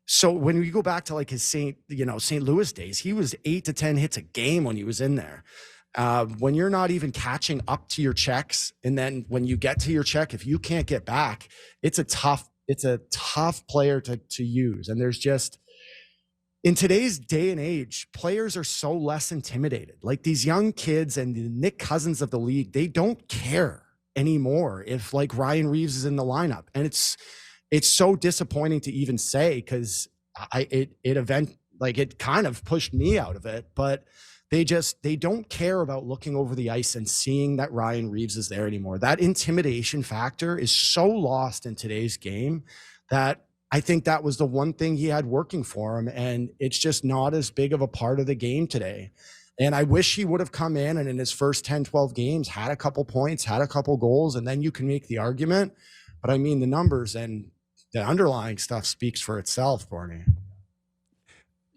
So when we go back to like his St. Louis days, he was 8 to 10 hits a game when he was in there. When you're not even catching up to your checks, and then when you get to your check, if you can't get back, it's a tough player to use. And there's just, in today's day and age, players are so less intimidated. Like these young kids and the Nick Cousins of the league, they don't care anymore if like Ryan Reaves is in the lineup. And it's so disappointing to even say, because it kind of pushed me out of it, but they don't care about looking over the ice and seeing that Ryan Reaves is there anymore. That intimidation factor is so lost in today's game that I think that was the one thing he had working for him, and it's just not as big of a part of the game today. And I wish he would have come in and in his first 10, 12 games had a couple points, had a couple goals, and then you can make the argument. But I mean, the numbers and the underlying stuff speaks for itself, Barney.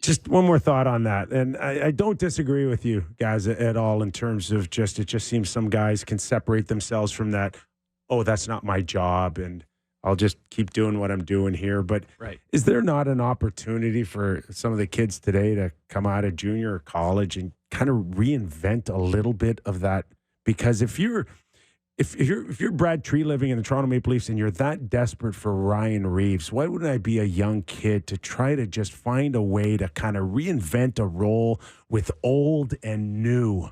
Just one more thought on that. And I don't disagree with you guys at all in terms of it just seems some guys can separate themselves from that. Oh, that's not my job, and I'll just keep doing what I'm doing here. But Is there not an opportunity for some of the kids today to come out of junior or college and kind of reinvent a little bit of that? Because if you're Brad Tree living in the Toronto Maple Leafs and you're that desperate for Ryan Reaves, why wouldn't I be a young kid to try to just find a way to kind of reinvent a role with old and new?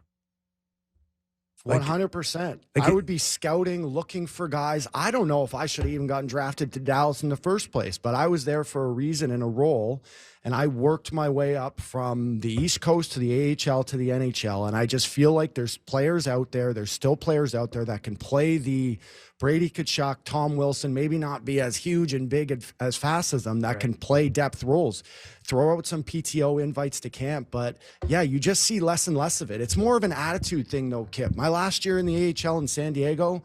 100%. I would be scouting, looking for guys. I don't know if I should have even gotten drafted to Dallas in the first place, but I was there for a reason and a role, and I worked my way up from the East Coast to the AHL to the NHL, and I just feel like there's players out there, there's still players out there that can play the Brady Tkachuk, Tom Wilson, maybe not be as huge and big as fast as them, that can play depth roles. Throw out some PTO invites to camp, but yeah, you just see less and less of it. It's more of an attitude thing though, Kip. My last year in the AHL in San Diego,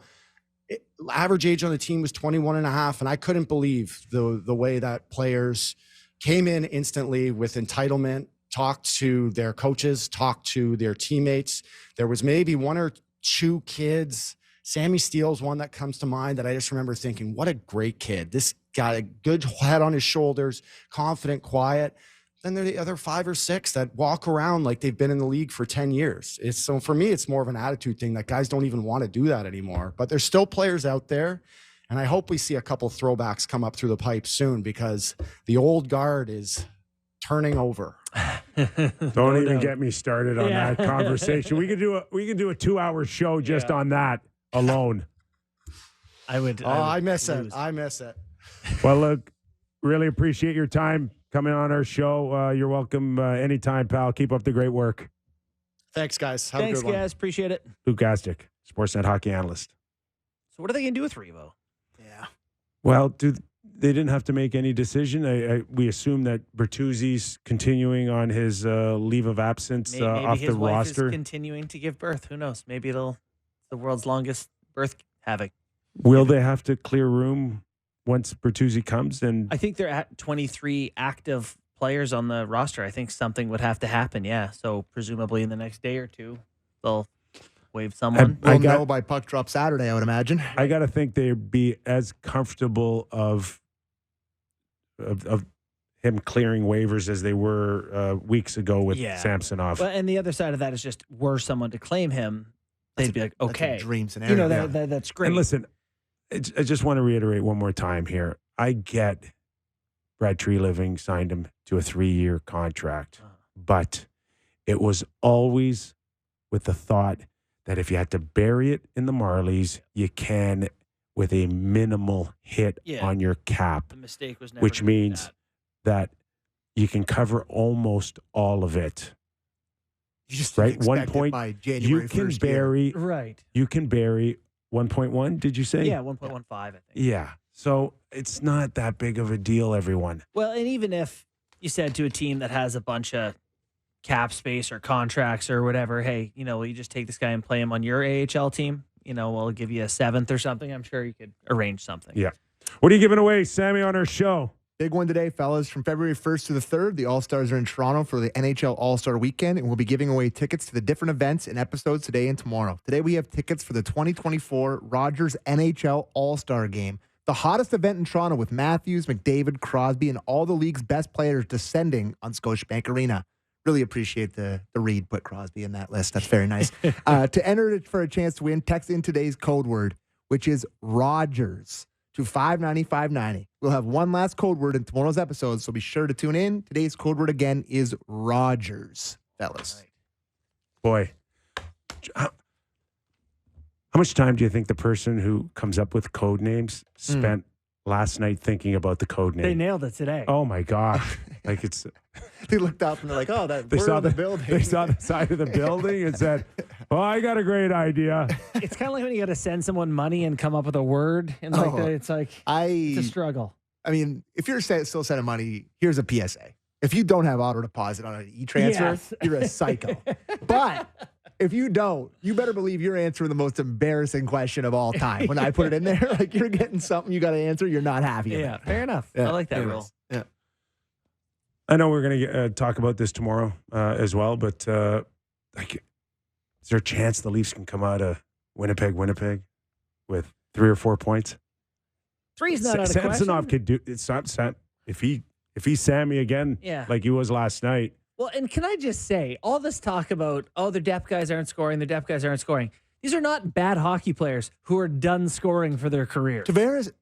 average age on the team was 21 and a half, and I couldn't believe the way that players came in instantly with entitlement, talked to their coaches, talked to their teammates. There was maybe 1 or 2 kids. Sammy Steele's one that comes to mind that I just remember thinking, what a great kid. This got a good head on his shoulders, confident, quiet. Then there are the other 5 or 6 that walk around like they've been in the league for 10 years. So for me, it's more of an attitude thing that guys don't even want to do that anymore. But there's still players out there, and I hope we see a couple throwbacks come up through the pipe soon, because the old guard is turning over. Don't even get me started on that conversation. We could do a 2-hour show just on that alone. I would I miss it. I miss it. Well, look, really appreciate your time. coming on our show. You're welcome anytime, pal. Keep up the great work. Thanks, guys. Have a Thanks, good one. guys. Appreciate it. Luke Gazdic, Sportsnet hockey analyst. So what are they going to do with Revo? Yeah. Well, they didn't have to make any decision. We assume that Bertuzzi's continuing on his leave of absence Maybe off his the wife roster. is continuing to give birth. Who knows? Maybe it's the world's longest birth havoc. Will they have to clear room once Bertuzzi comes? And I think they're at 23 active players on the roster. I think something would have to happen. Yeah. So presumably in the next day or two, they'll waive someone. We'll know by puck drop Saturday, I would imagine. I got to think they'd be as comfortable of him clearing waivers as they were weeks ago with Samsonov. Well, and the other side of that is just, were someone to claim him, they'd be like, okay. That's a dream scenario. That's great. And listen, I just want to reiterate one more time here. I get Brad Treliving signed him to a 3-year contract, but it was always with the thought that if you had to bury it in the Marlies, you can with a minimal hit on your cap. The mistake was never which means that you can cover almost all of it. You just right. expect 1 it point. by January You can 1st bury. year. Right. You can bury 1.1. Did you say? Yeah, 1.15, I think. Yeah. So it's not that big of a deal, everyone. Well, and even if you said to a team that has a bunch of cap space or contracts or whatever, hey, will you just take this guy and play him on your AHL team? We'll give you a 7th or something. I'm sure you could arrange something. Yeah. What are you giving away, Sammy, on our show? Big one today, fellas. From February 1st to the 3rd, the All-Stars are in Toronto for the NHL All-Star Weekend, and we'll be giving away tickets to the different events and episodes today and tomorrow. Today, we have tickets for the 2024 Rogers NHL All-Star Game, the hottest event in Toronto with Matthews, McDavid, Crosby, and all the league's best players descending on Scotiabank Arena. Really appreciate the read, put Crosby in that list. That's very nice. To enter for a chance to win, text in today's code word, which is Rogers, to 590-590. We'll have one last code word in tomorrow's episode, so be sure to tune in. Today's code word again is Rogers, fellas. Boy, how much time do you think the person who comes up with code names spent last night thinking about the code name? They nailed it today. Oh my gosh. Like it's They looked up and they're like, oh, they saw the building. They saw the side of the building and said, "Oh, I got a great idea." It's kind of like when you got to send someone money and come up with a word, and it's a struggle. I mean, if you're still sending money, here's a PSA: if you don't have auto deposit on an e-transfer, you're a psycho. But if you don't, you better believe you're answering the most embarrassing question of all time. When I put it in there, like you're getting something you got to answer, you're not happy. Yeah, fair enough. Yeah. I like that rule. Yeah. I know we're going to talk about this tomorrow as well, but is there a chance the Leafs can come out of Winnipeg with 3 or 4 points? 3's not out of Samsonov question. could do it's not Sam if he's Sammy again, like he was last night. Well, and can I just say, all this talk about, the depth guys aren't scoring, the depth guys aren't scoring. These are not bad hockey players who are done scoring for their careers. Tavares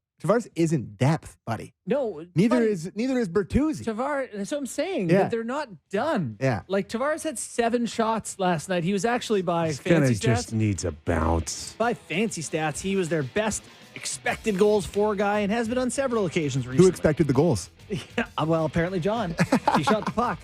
isn't depth, buddy. No, Neither is Bertuzzi. Tavares. That's what I'm saying. Yeah. That they're not done. Yeah. Like Tavares had 7 shots last night. He was actually by He's fancy stats. just needs a bounce. By fancy stats, he was their best expected goals for guy and has been on several occasions recently. Who expected the goals? Yeah, well, apparently John. He shot the puck.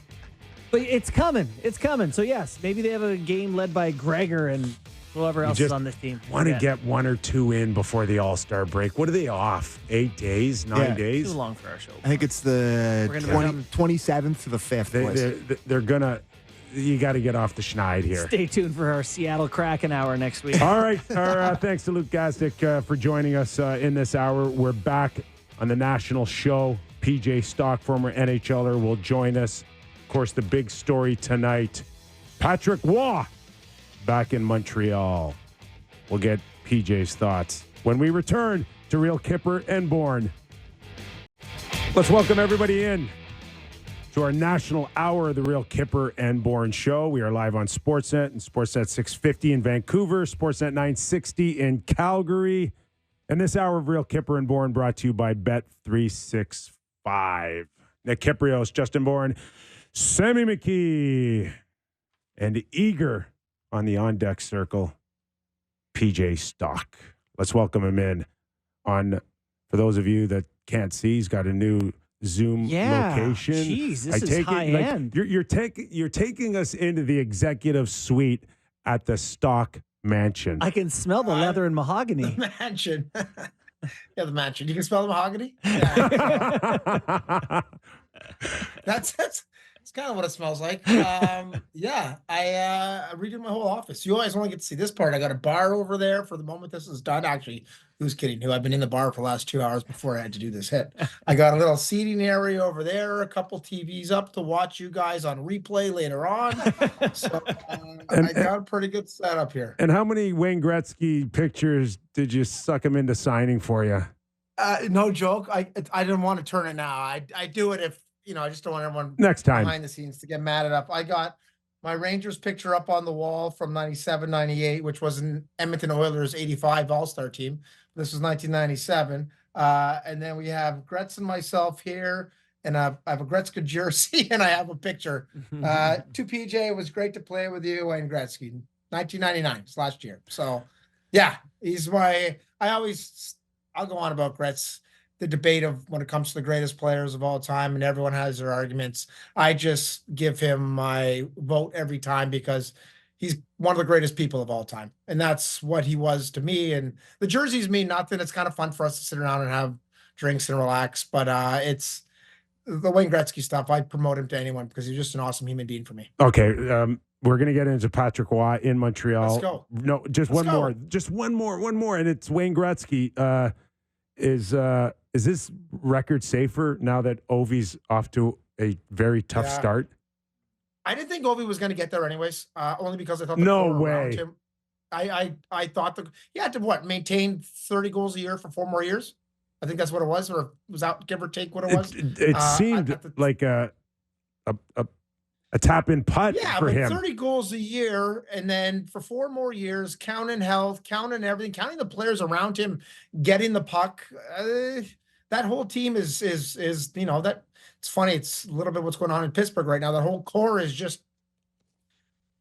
But it's coming. It's coming. So, yes, maybe they have a game led by Gregor and whoever else is on this team. Want to get 1 or 2 in before the All-Star break. What are they off? 8 days? 9 days? Too long for our show. I think it's the We're gonna 27th to the 5th. They're going to – you got to get off the schneid here. Stay tuned for our Seattle Kraken hour next week. All right. Thanks to Luke Gazdic for joining us in this hour. We're back on the national show. PJ Stock, former NHLer, will join us. Of course, the big story tonight, Patrick Waugh back in Montreal. We'll get PJ's thoughts when we return to Real Kyper and Bourne. Let's welcome everybody in to our national hour of the Real Kyper and Bourne show. We are live on Sportsnet and Sportsnet 650 in Vancouver, Sportsnet 960 in Calgary. And this hour of Real Kyper and Bourne brought to you by Bet365. Nick Kypreos, Justin Bourne, Sammy McKee, and eager on the on-deck circle, PJ Stock. Let's welcome him in. For those of you that can't see, he's got a new Zoom location. Jeez, this is high end. You're taking us into the executive suite at the Stock Mansion. I can smell the leather and mahogany. The mansion. Yeah, the mansion. You can smell the mahogany? Yeah. That's kind of what it smells like. Yeah, I redid my whole office. You always only get to see this part. I got a bar over there for the moment this is done. Actually, who's kidding? Who? I've been in the bar for the last 2 hours before I had to do this hit. I got a little seating area over there, a couple TVs up to watch you guys on replay later on. So I got a pretty good setup here. And how many Wayne Gretzky pictures did you suck him into signing for you? No joke. I didn't want to turn it now. I do it if, I just don't want everyone next time behind the scenes to get mad at up. I got my Rangers picture up on the wall from 97, 98, which was an Edmonton Oilers 85 All-Star team. This was 1997. And then we have Gretz and myself here, and I have a Gretzky jersey, and I have a picture. To PJ, it was great to play with you, Wayne Gretzky, 1999, it's last year. So, yeah, I'll go on about Gretz. The debate of when it comes to the greatest players of all time, and everyone has their arguments. I just give him my vote every time because he's one of the greatest people of all time. And that's what he was to me. And the jerseys mean nothing. It's kind of fun for us to sit around and have drinks and relax. But it's the Wayne Gretzky stuff. I promote him to anyone because he's just an awesome human being for me. Okay. We're going to get into Patrick Roy in Montreal. Let's go. No, just one more. Just one more. And it's Wayne Gretzky. Is this record safer now that Ovi's off to a very tough start? I didn't think Ovi was going to get there anyways, only because I thought no way. Him, I thought he had to maintain 30 goals a year for 4 more years. I think that's what it was, or was that give or take what it was? It seemed like a tap-in putt for him. 30 goals a year, and then for 4 more years, counting health, counting everything, counting the players around him, getting the puck. That whole team is that it's funny. It's a little bit what's going on in Pittsburgh right now. That whole core is just,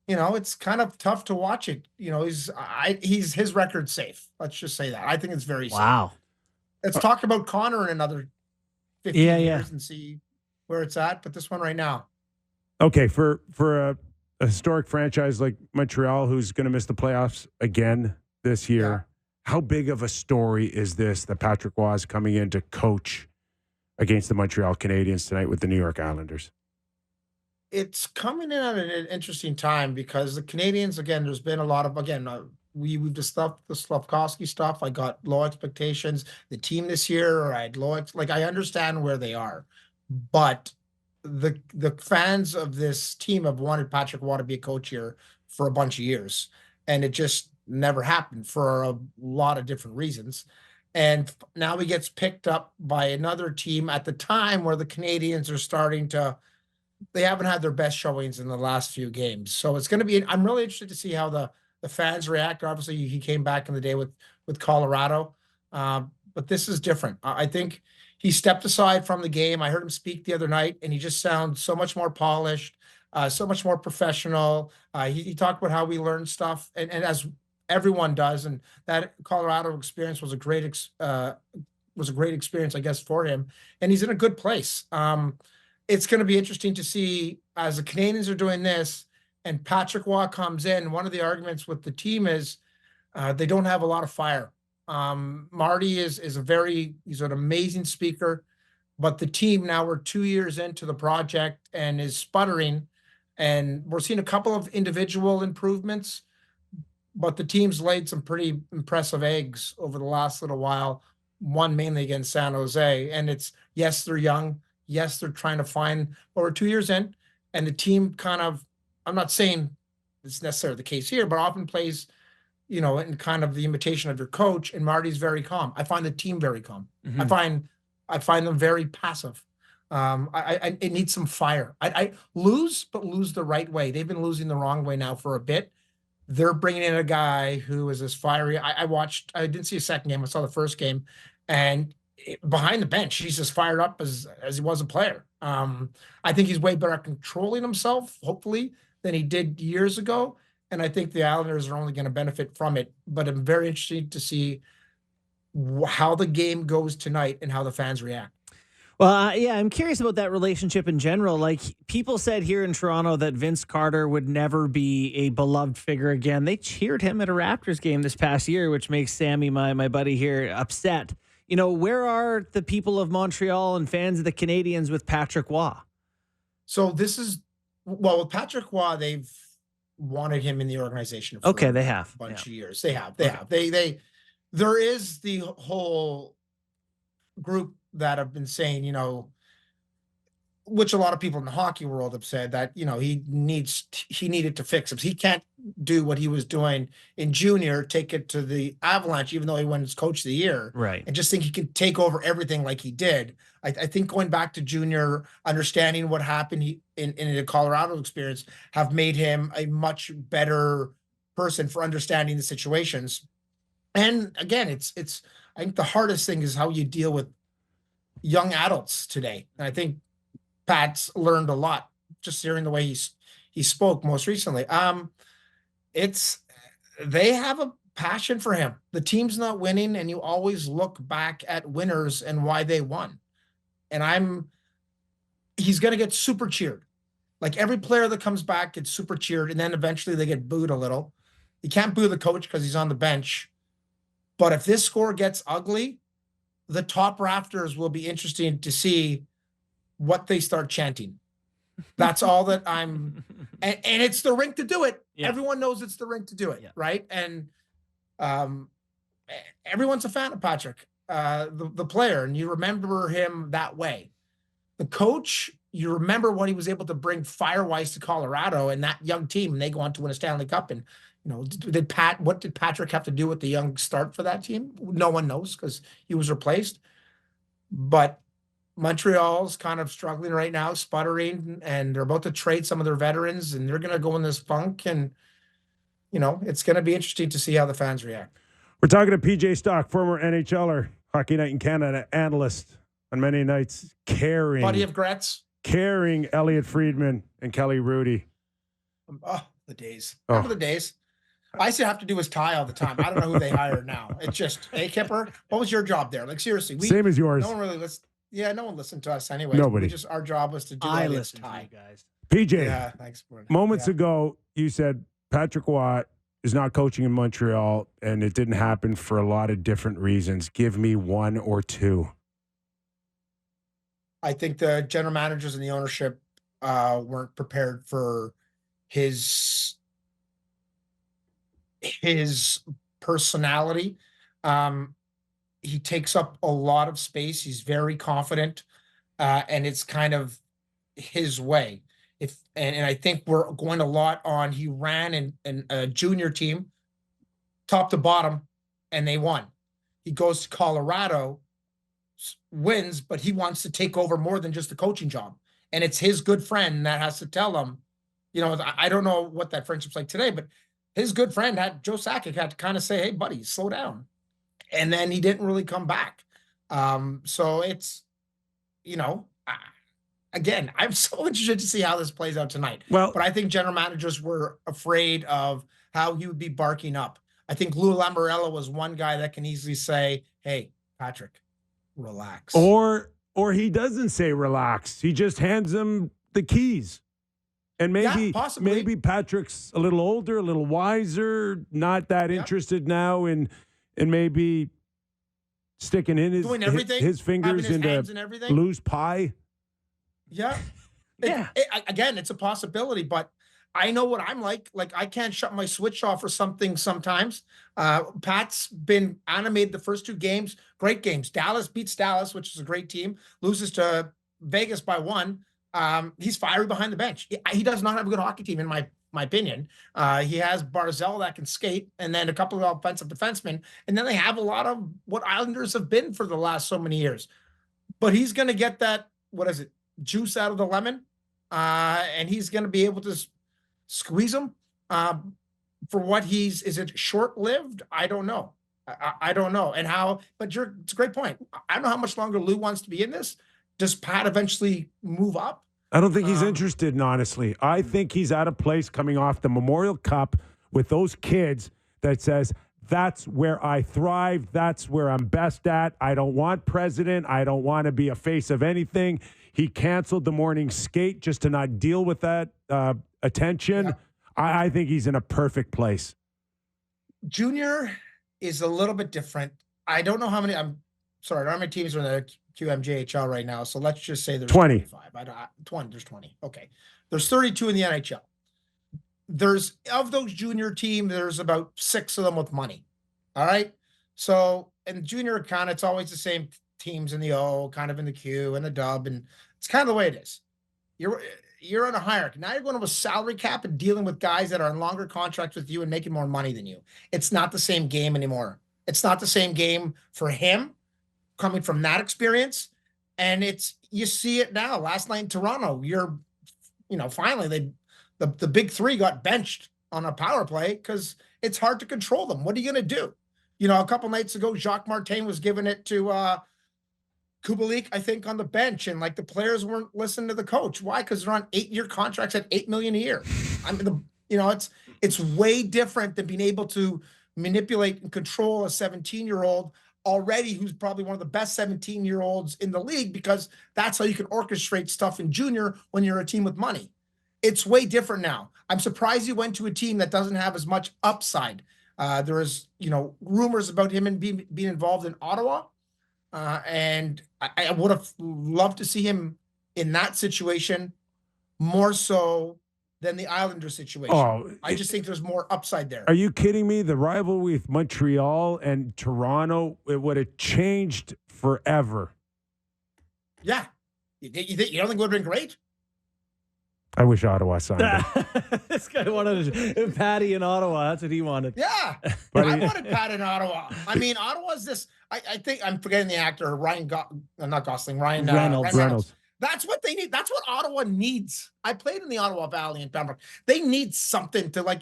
it's kind of tough to watch it. He's his record safe. Let's just say that. I think it's very safe. Wow. Let's talk about Connor in another 15 years and see where it's at. But this one right now. Okay, for a historic franchise like Montreal, who's going to miss the playoffs again this year, how big of a story is this that Patrick Roy is coming in to coach against the Montreal Canadiens tonight with the New York Islanders? It's coming in at an interesting time because the Canadiens, again, there's been a lot of, we've discussed the Slafkovsky stuff. I got low expectations. The team this year, I had I understand where they are, but the fans of this team have wanted Patrick Roy to be a coach here for a bunch of years, and it just never happened for a lot of different reasons. And now he gets picked up by another team at the time where the Canadiens are starting to, they haven't had their best showings in the last few games. So it's going to be, I'm really interested to see how the fans react. Obviously he came back in the day with Colorado. But this is different. I think he stepped aside from the game. I heard him speak the other night, and he just sounds so much more polished, so much more professional. He talked about how we learn stuff, and as everyone does, and that Colorado experience was a great experience, I guess, for him. And he's in a good place. It's going to be interesting to see as the Canadiens are doing this, and Patrick Roy comes in. One of the arguments with the team is they don't have a lot of fire. Marty is he's an amazing speaker, but the team now, we're 2 years into the project and is sputtering, and we're seeing a couple of individual improvements, but the team's laid some pretty impressive eggs over the last little while, one mainly against San Jose. And it's, yes, they're young. Yes, they're trying to find, but we're 2 years in, and the team kind of, I'm not saying it's necessarily the case here, but often plays, in kind of the imitation of your coach, and Marty's very calm. I find the team very calm. Mm-hmm. I find them very passive. It needs some fire. I lose, but lose the right way. They've been losing the wrong way now for a bit. They're bringing in a guy who is as fiery. I didn't see a second game. I saw the first game, and behind the bench, he's as fired up as he was a player. I think he's way better at controlling himself, hopefully, than he did years ago. And I think the Islanders are only going to benefit from it. But I'm very interested to see how the game goes tonight and how the fans react. Well, yeah, I'm curious about that relationship in general. Like, people said here in Toronto that Vince Carter would never be a beloved figure again. They cheered him at a Raptors game this past year, which makes Sammy, my buddy here, upset. Where are the people of Montreal and fans of the Canadians with Patrick Roy? So this is, with Patrick Roy, they've wanted him in the organization for they have a bunch of years. They have. There is the whole group that have been saying, which a lot of people in the hockey world have said that, he needed to fix him. He can't do what he was doing in junior, take it to the Avalanche, even though he won his coach of the year. Right. And just think he can take over everything like he did. I think going back to junior, understanding what happened in the Colorado experience have made him a much better person for understanding the situations. And again, I think the hardest thing is how you deal with young adults today. And I think Pat's learned a lot just hearing the way he spoke most recently. They have a passion for him. The team's not winning, and you always look back at winners and why they won. And he's going to get super cheered. Like, every player that comes back gets super cheered, and then eventually they get booed a little. You can't boo the coach because he's on the bench. But if this score gets ugly, the top rafters will be interesting to see what they start chanting. That's all that and it's the rink to do it. Yeah. Everyone knows it's the rink to do it, right? And everyone's a fan of Patrick, the player, and you remember him that way. The coach, you remember what he was able to bring fire-wise to Colorado and that young team, and they go on to win a Stanley Cup. And what did Patrick have to do with the young start for that team? No one knows, because he was replaced. But Montreal's kind of struggling right now, sputtering, and they're about to trade some of their veterans, and they're going to go in this funk. And, it's going to be interesting to see how the fans react. We're talking to PJ Stock, former NHLer, Hockey Night in Canada analyst on many nights, Buddy of Gretz. Carrying Elliot Friedman and Kelly Rudy. Oh, the days. Remember the days? I used to have to do his tie all the time. I don't know who they hired now. It's just, hey, Kyper, what was your job there? Like, seriously. Same as yours. No one really listened. Yeah, no one listened to us anyway. Nobody. Our job was to do Elliot's tie. To you guys. PJ, yeah, thanks, moments ago, you said Patrick Roy is not coaching in Montreal, and it didn't happen for a lot of different reasons. Give me one or two. I think the general managers and the ownership weren't prepared for his personality. He takes up a lot of space. He's very confident, and it's kind of his way. And I think we're going a lot on, he ran in a junior team, top to bottom, and they won. He goes to Colorado, wins, but he wants to take over more than just the coaching job. And it's his good friend that has to tell him, I don't know what that friendship's like today, but his good friend Joe Sakic had to kind of say, hey, buddy, slow down. And then he didn't really come back. So it's, again, I'm so interested to see how this plays out tonight. Well, but I think general managers were afraid of how he would be barking up. I think Lou Lamoriello was one guy that can easily say, hey, Patrick, relax. Or he doesn't say relax. He just hands him the keys. And maybe Patrick's a little older, a little wiser, not that interested now in maybe sticking in his fingers into Lou's pie. Yeah. Yeah. Again, it's a possibility, but I know what I'm like. Like, I can't shut my switch off or something sometimes. Pat's been animated the first two games, great games. Dallas beats Dallas, which is a great team, loses to Vegas by 1. He's fiery behind the bench. He does not have a good hockey team, in my opinion. He has Barzell that can skate, and then a couple of offensive defensemen, and then they have a lot of what Islanders have been for the last so many years. But he's going to get that, juice out of the lemon, and he's going to be able to squeeze them for what is it short-lived? I don't know. I don't know. And how, but it's a great point. I don't know how much longer Lou wants to be in this. Does Pat eventually move up? I don't think he's interested, honestly. I think he's at a place coming off the Memorial Cup with those kids that says, That's where I thrive. That's where I'm best at. I don't want president. I don't want to be a face of anything. He canceled the morning skate just to not deal with that attention. Yeah. I think he's in a perfect place. Junior is a little bit different. I don't know how many. I'm sorry, I don't know how many teams are in the QMJHL right now. So let's just say there's 20. 25. 20. There's 20. Okay. There's 32 in the NHL. There's of those junior teams, there's about 6 of them with money. All right. So in junior account, it's always the same teams in the O, kind of in the Q and the dub, and it's kind of the way it is. You're on a hierarchy. Now you're going to a salary cap and dealing with guys that are on longer contracts with you and making more money than you. It's not the same game anymore. It's not the same game for him coming from that experience. And you see it now. Last night in Toronto, finally the big three got benched on a power play because it's hard to control them. What are you going to do? A couple nights ago, Jacques Martin was giving it to Kubalik, I think, on the bench, and the players weren't listening to the coach. Why? Because they're on 8-year contracts at $8 million a year. It's way different than being able to manipulate and control a 17-year-old already, who's probably one of the best 17-year-olds in the league, because that's how you can orchestrate stuff in junior when you're a team with money. It's way different now. I'm surprised he went to a team that doesn't have as much upside. There is, rumors about him and being involved in Ottawa. And I would have loved to see him in that situation more so than the Islanders situation. I just think there's more upside there. Are you kidding me? The rivalry with Montreal and Toronto, it would have changed forever. Yeah. You don't think it would have been great? I wish Ottawa signed him. This guy wanted Patty in Ottawa. That's what he wanted. Yeah. I wanted Pat in Ottawa. I mean, Ottawa's this. I think I'm forgetting the actor, Ryan Reynolds. That's what they need. That's what Ottawa needs. I played in the Ottawa Valley in Pembroke. They need something to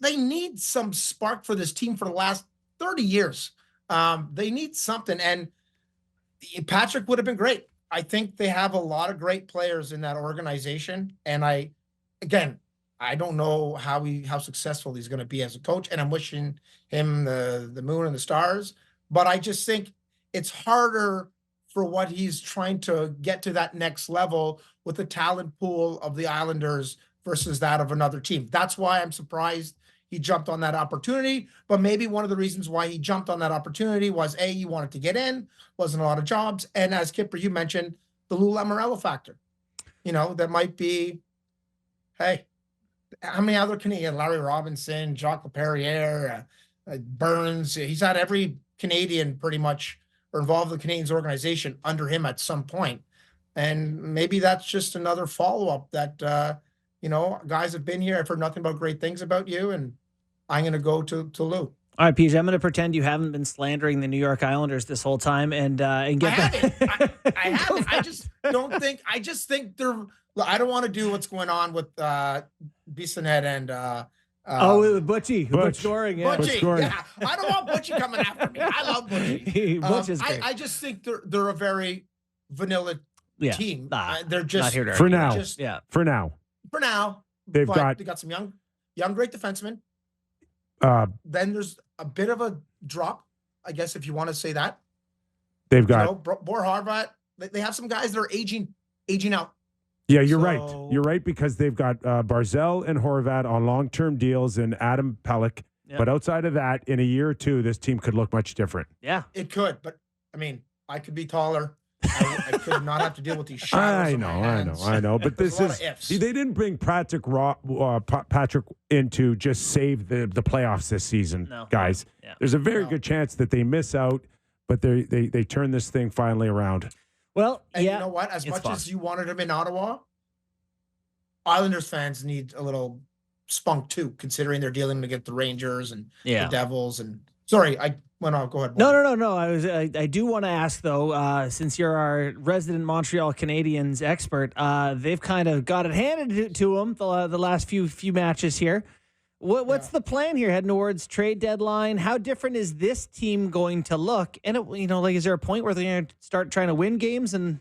they need some spark for this team for the last 30 years. They need something. And Patrick would have been great. I think they have a lot of great players in that organization. And I don't know how successful he's going to be as a coach. And I'm wishing him the moon and the stars. But I just think it's harder for what he's trying to get to that next level with the talent pool of the Islanders versus that of another team. That's why I'm surprised he jumped on that opportunity. But maybe one of the reasons why he jumped on that opportunity was, A, he wanted to get in, wasn't a lot of jobs. And as Kyper, you mentioned, the Lou Lamoriello factor. That might be, hey, how many other Canadian, Larry Robinson, Jacques Laperriere, Burns, he's had every Canadian pretty much or involved in the Canadiens organization under him at some point. And maybe that's just another follow-up that, guys have been here. I've heard nothing but great things about you, and I'm going to go to Lou. All right, PJ, I'm going to pretend you haven't been slandering the New York Islanders this whole time and get I haven't. I just don't think. I just think they're. I don't want to do what's going on with Bissonnette and. With Butchie. Butch Goring. Yeah. Butchie, yeah. I don't want Butchie coming after me. I love Butchie. Butch is great. I just think they're a very vanilla team. They're just not here to for now. For now, they got some young great defensemen. Then there's a bit of a drop, I guess, if you want to say that. They've got Bor Horvat. They have some guys that are aging out. Yeah, you're right. You're right, because they've got Barzell and Horvat on long-term deals and Adam Pelech. Yep. But outside of that, in a year or two, this team could look much different. Yeah. It could. But, I could be taller. I could not have to deal with these shadows. I know. But this is they didn't bring Patrick in to just save the playoffs this season, guys. Yeah. There's a very good chance that they miss out, but they turn this thing finally around. Well, and you know what? As much as you wanted him in Ottawa, Islanders fans need a little spunk too, considering they're dealing against the Rangers and the Devils. And sorry, I went off. Go ahead. No. I do want to ask though, since you're our resident Montreal Canadiens expert, they've kind of got it handed to them the last few matches here. What's the plan here heading towards trade deadline? How different is this team going to look? And is there a point where they're going to start trying to win games and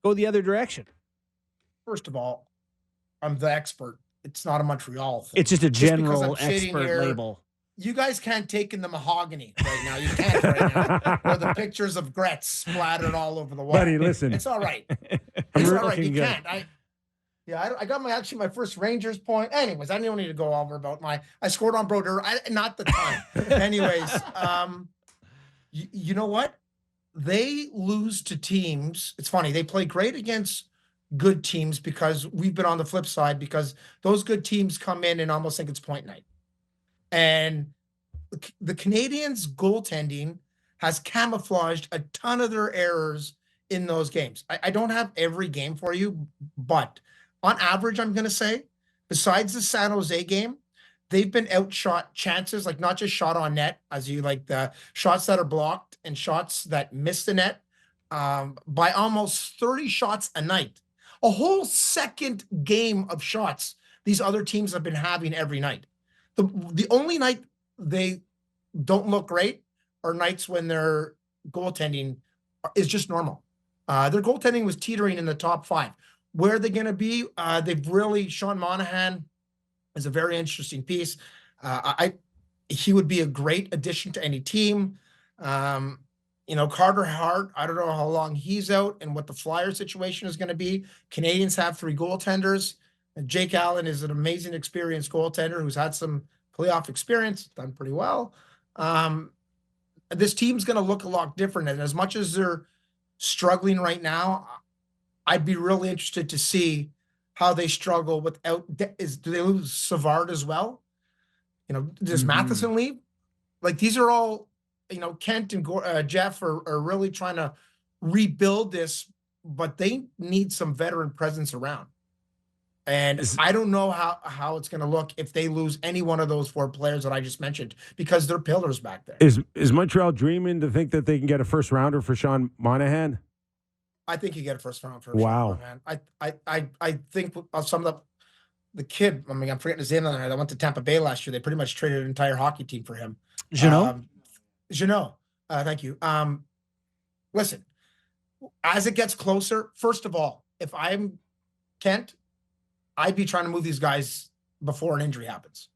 go the other direction? First of all, I'm the expert. It's not a Montreal thing. It's just a general expert label. you guys can't take in the mahogany right now. You can't right now. Or the pictures of Gretz splattered all over the wall. Buddy, listen. It's all right. It's all right. You can't. I got my first Rangers point. Anyways, I don't need to go over about I scored on Brodeur. Not the time. Anyways, you know what? They lose to teams. It's funny. They play great against good teams because we've been on the flip side because those good teams come in and almost think it's point night. And the Canadians' goaltending has camouflaged a ton of their errors in those games. I don't have every game for you, but on average, I'm going to say, besides the San Jose game, they've been outshot chances, like not just shot on net, as you like the shots that are blocked and shots that miss the net by almost 30 shots a night. A whole second game of shots these other teams have been having every night. The only night they don't look great are nights when their goaltending is just normal. Their goaltending was teetering in the top 5. Where are they going to be? They've really, Sean Monahan is a very interesting piece. He would be a great addition to any team. Carter Hart, I don't know how long he's out and what the Flyer situation is going to be. Canadians have 3 goaltenders. And Jake Allen is an amazing experienced goaltender who's had some playoff experience, done pretty well. This team's going to look a lot different. And as much as they're struggling right now, I'd be really interested to see how they struggle without. Do they lose Savard as well? Does Matheson leave? Like these are all, Kent and Jeff are really trying to rebuild this, but they need some veteran presence around. And I don't know how it's going to look if they lose any one of those 4 players that I just mentioned because they're pillars back there. Is Montreal dreaming to think that they can get a first rounder for Sean Monahan? I think you get a first round for wow. Sean Monahan. I think some of the kid. I'm forgetting his name that went to Tampa Bay last year. They pretty much traded an entire hockey team for him. Jeannot. Thank you. Listen, as it gets closer, first of all, if I'm Kent, I'd be trying to move these guys before an injury happens.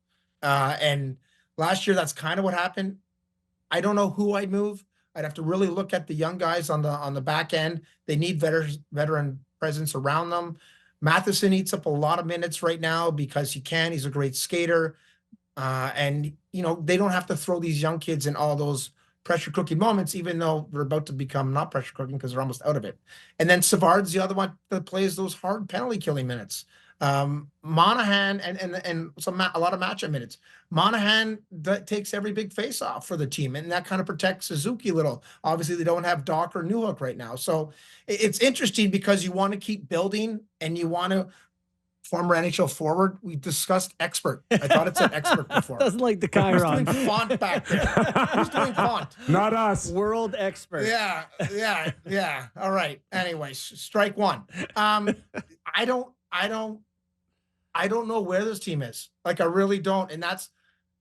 And last year, that's kind of what happened. I don't know who I'd move. I'd have to really look at the young guys on the back end. They need veteran presence around them. Matheson eats up a lot of minutes right now because he can. He's a great skater. And they don't have to throw these young kids in all those pressure cooking moments, even though they're about to become not pressure cooking because they're almost out of it. And then Savard's the other one that plays those hard penalty killing minutes. Monahan and a lot of matchup minutes. Monahan that takes every big face off for the team, and that kind of protects Suzuki a little. Obviously, they don't have Doc or Newhook right now, so it's interesting because you want to keep building and you want to. Former NHL forward, we discussed expert. I thought it said expert before. Doesn't like the Chiron. Who's doing font back there? Who's doing font? Not us. World expert. Yeah. All right. Anyways, strike one. I don't know where this team is. Like I really don't. And that's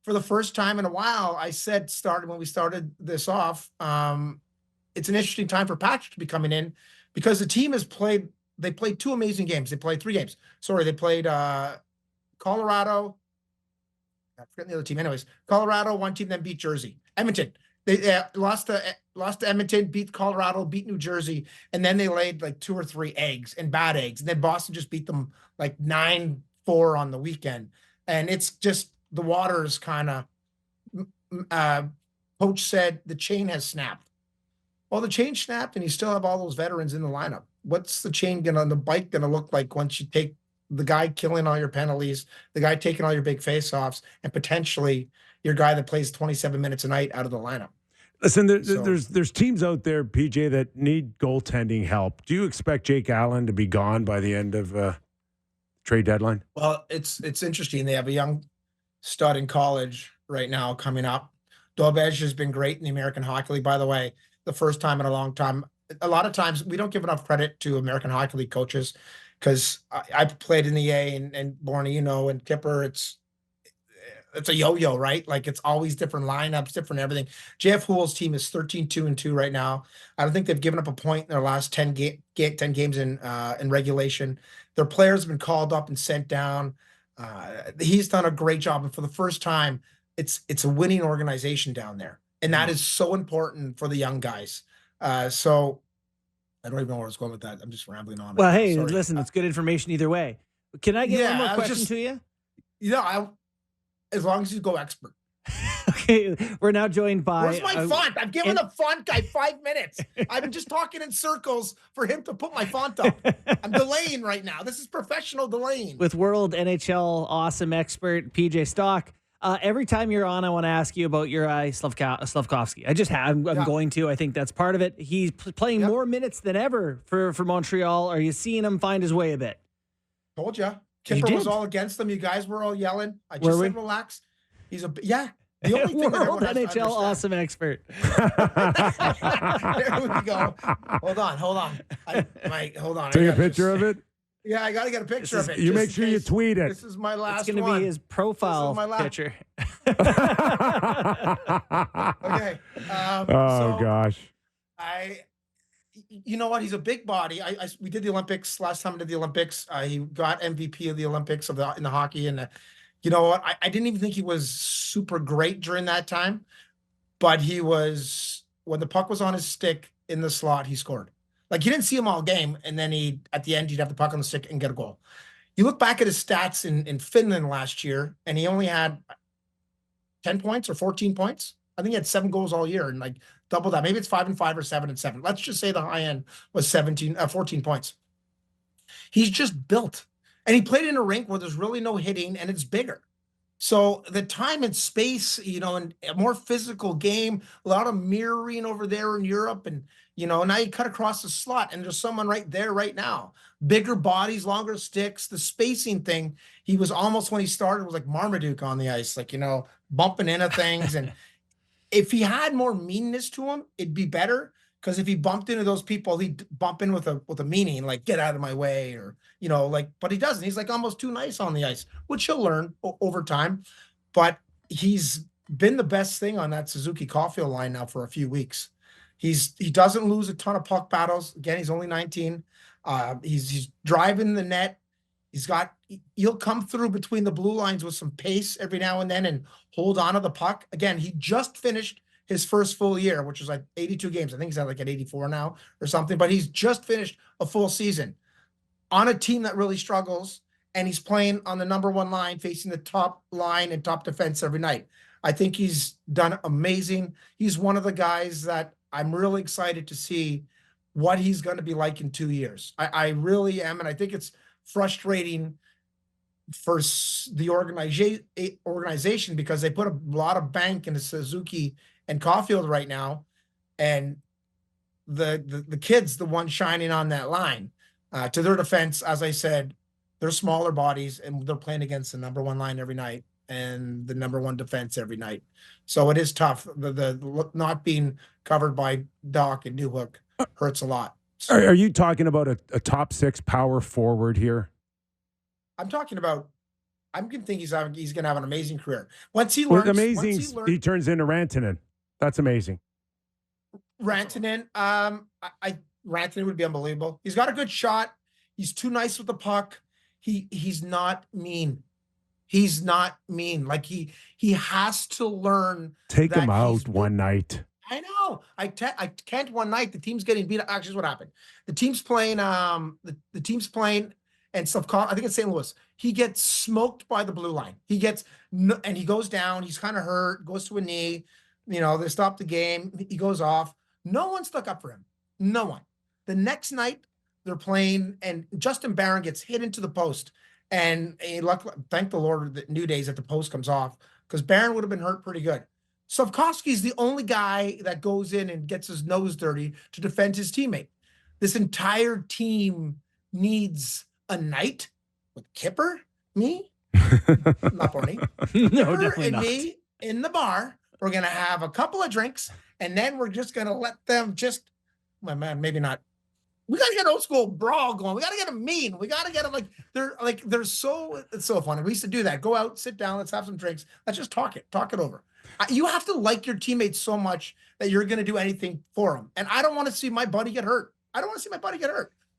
for the first time in a while. I said when we started this off, it's an interesting time for Patrick to be coming in because the team has played. They played 2 amazing games. They played 3 games. Sorry, they played Colorado. I forget the other team. Anyways, Colorado, one team, then beat Jersey. Edmonton. They lost to Edmonton, beat Colorado, beat New Jersey, and then they laid like 2 or 3 eggs and bad eggs. And then Boston just beat them like 9-4 on the weekend. And it's just the waters kind of. Coach said the chain has snapped. Well, the chain snapped, and you still have all those veterans in the lineup. What's the chain the bike gonna look like once you take the guy killing all your penalties, the guy taking all your big faceoffs, and potentially your guy that plays 27 minutes a night out of the lineup? Listen, there's teams out there, PJ, that need goaltending help. Do you expect Jake Allen to be gone by the end of trade deadline? Well, it's interesting. They have a young stud in college right now coming up. Dobej has been great in the American Hockey League, by the way. The first time in a long time. A lot of times we don't give enough credit to American Hockey League coaches because I played in the A and Bourne, and Kyper. It's a yo-yo, right? Like it's always different lineups, different everything. JF Hoole's team is 13-2-2 right now. I don't think they've given up a point in their last 10 games in regulation. Their players have been called up and sent down. He's done a great job, and for the first time, it's a winning organization down there. And that is so important for the young guys. So I don't even know where I was going with that. I'm just rambling on. Well, right now. hey, Sorry. listen, it's good information either way. Can I get one more question to you? As long as you go expert. Okay, we're now joined by... Where's my font? I've given the font guy 5 minutes. I've been just talking in circles for him to put my font up. I'm delaying right now. This is professional delaying. With world NHL awesome expert PJ Stock. Every time you're on, I want to ask you about Juraj Slafkovsky. I'm going to. I think that's part of it. He's playing more minutes than ever for Montreal. Are you seeing him find his way a bit? Told you. Kyper was all against them. You guys were all yelling. I just said relax. He's the only thing world NHL awesome expert. There we go. Hold on. Hold on. Take a picture of it. Yeah, I got to get a picture of it. You make sure you tweet it. This is my last one. It's going to be his profile picture. Okay. Gosh. You know what? He's a big body. We did the Olympics last time. I did the Olympics. He got MVP of the Olympics in the hockey, and you know what? I didn't even think he was super great during that time, but he was, when the puck was on his stick in the slot, he scored. Like, you didn't see him all game, and then at the end, he'd have the puck on the stick and get a goal. You look back at his stats in Finland last year, and he only had 10 points or 14 points. I think he had 7 goals all year, and like double that. Maybe it's 5 and 5 or 7 and 7. Let's just say the high end was 14 points. He's just built. And he played in a rink where there's really no hitting, and it's bigger. So the time and space, and a more physical game, a lot of mirroring over there in Europe. And, now you cut across the slot, and there's someone right there right now. Bigger bodies, longer sticks, the spacing thing. He was almost, when he started, was like Marmaduke on the ice, like, bumping into things. And if he had more meanness to him, it'd be better. Because if he bumped into those people, he'd bump in with a meaning, like, get out of my way, or, but he doesn't. He's like almost too nice on the ice, which he'll learn over time. But he's been the best thing on that Suzuki Caulfield line now for a few weeks. He doesn't lose a ton of puck battles. Again, he's only 19. He's driving the net. He'll come through between the blue lines with some pace every now and then and hold on to the puck. Again, he just finished his first full year, which was like 82 games. I think he's at like at 84 now or something, but he's just finished a full season on a team that really struggles, and he's playing on the number 1 line, facing the top line and top defense every night. I think he's done amazing. He's one of the guys that I'm really excited to see what he's going to be like in 2 years. I really am, and I think it's frustrating for the organization because they put a lot of bank into Suzuki and Caulfield right now, and the kid's the one shining on that line. To their defense, as I said, they're smaller bodies, and they're playing against the number 1 line every night and the number 1 defense every night. So it is tough. The not being covered by Doc and Newhook hurts a lot. So, are you talking about a top 6 power forward here? I'm talking about. I'm going to think he's going to have an amazing career once he learns. He turns into Rantanen. That's amazing. Rantanen, Rantanen would be unbelievable. He's got a good shot. He's too nice with the puck. He's not mean. He's not mean. Like he has to learn. Take him out one night. I know. I can't one night. The team's getting beat up. Actually, what happened? The team's playing. The team's playing, and I think it's St. Louis. He gets smoked by the blue line. And he goes down. He's kind of hurt. Goes to a knee. They stop the game. He goes off. No one stuck up for him. No one. The next night they're playing, and Justin Barron gets hit into the post. And thank the Lord that New Days that the post comes off, because Barron would have been hurt pretty good. Slafkovsky's the only guy that goes in and gets his nose dirty to defend his teammate. This entire team needs a night with Kyper, me, not Barney, no, definitely not. Me in the bar. We're gonna have a couple of drinks, and then we're just gonna let them maybe not. We gotta get old school brawl going. We gotta get them mean. We gotta get them it's so funny. We used to do that. Go out, sit down, let's have some drinks. Let's just talk it over. You have to like your teammates so much that you're gonna do anything for them. And I don't want to see my buddy get hurt.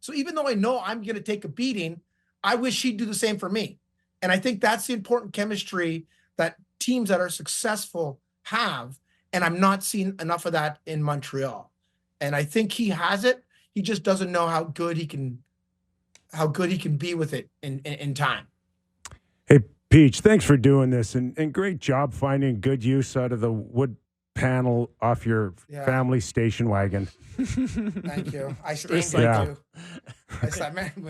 So even though I know I'm gonna take a beating, I wish he'd do the same for me. And I think that's the important chemistry that teams that are successful have, and I'm not seeing enough of that in Montreal. And I think he has it. He just doesn't know how good he can be with it in time. Hey, Peach, thanks for doing this, and great job finding good use out of the wood panel off your family station wagon. Thank you. I stained it too.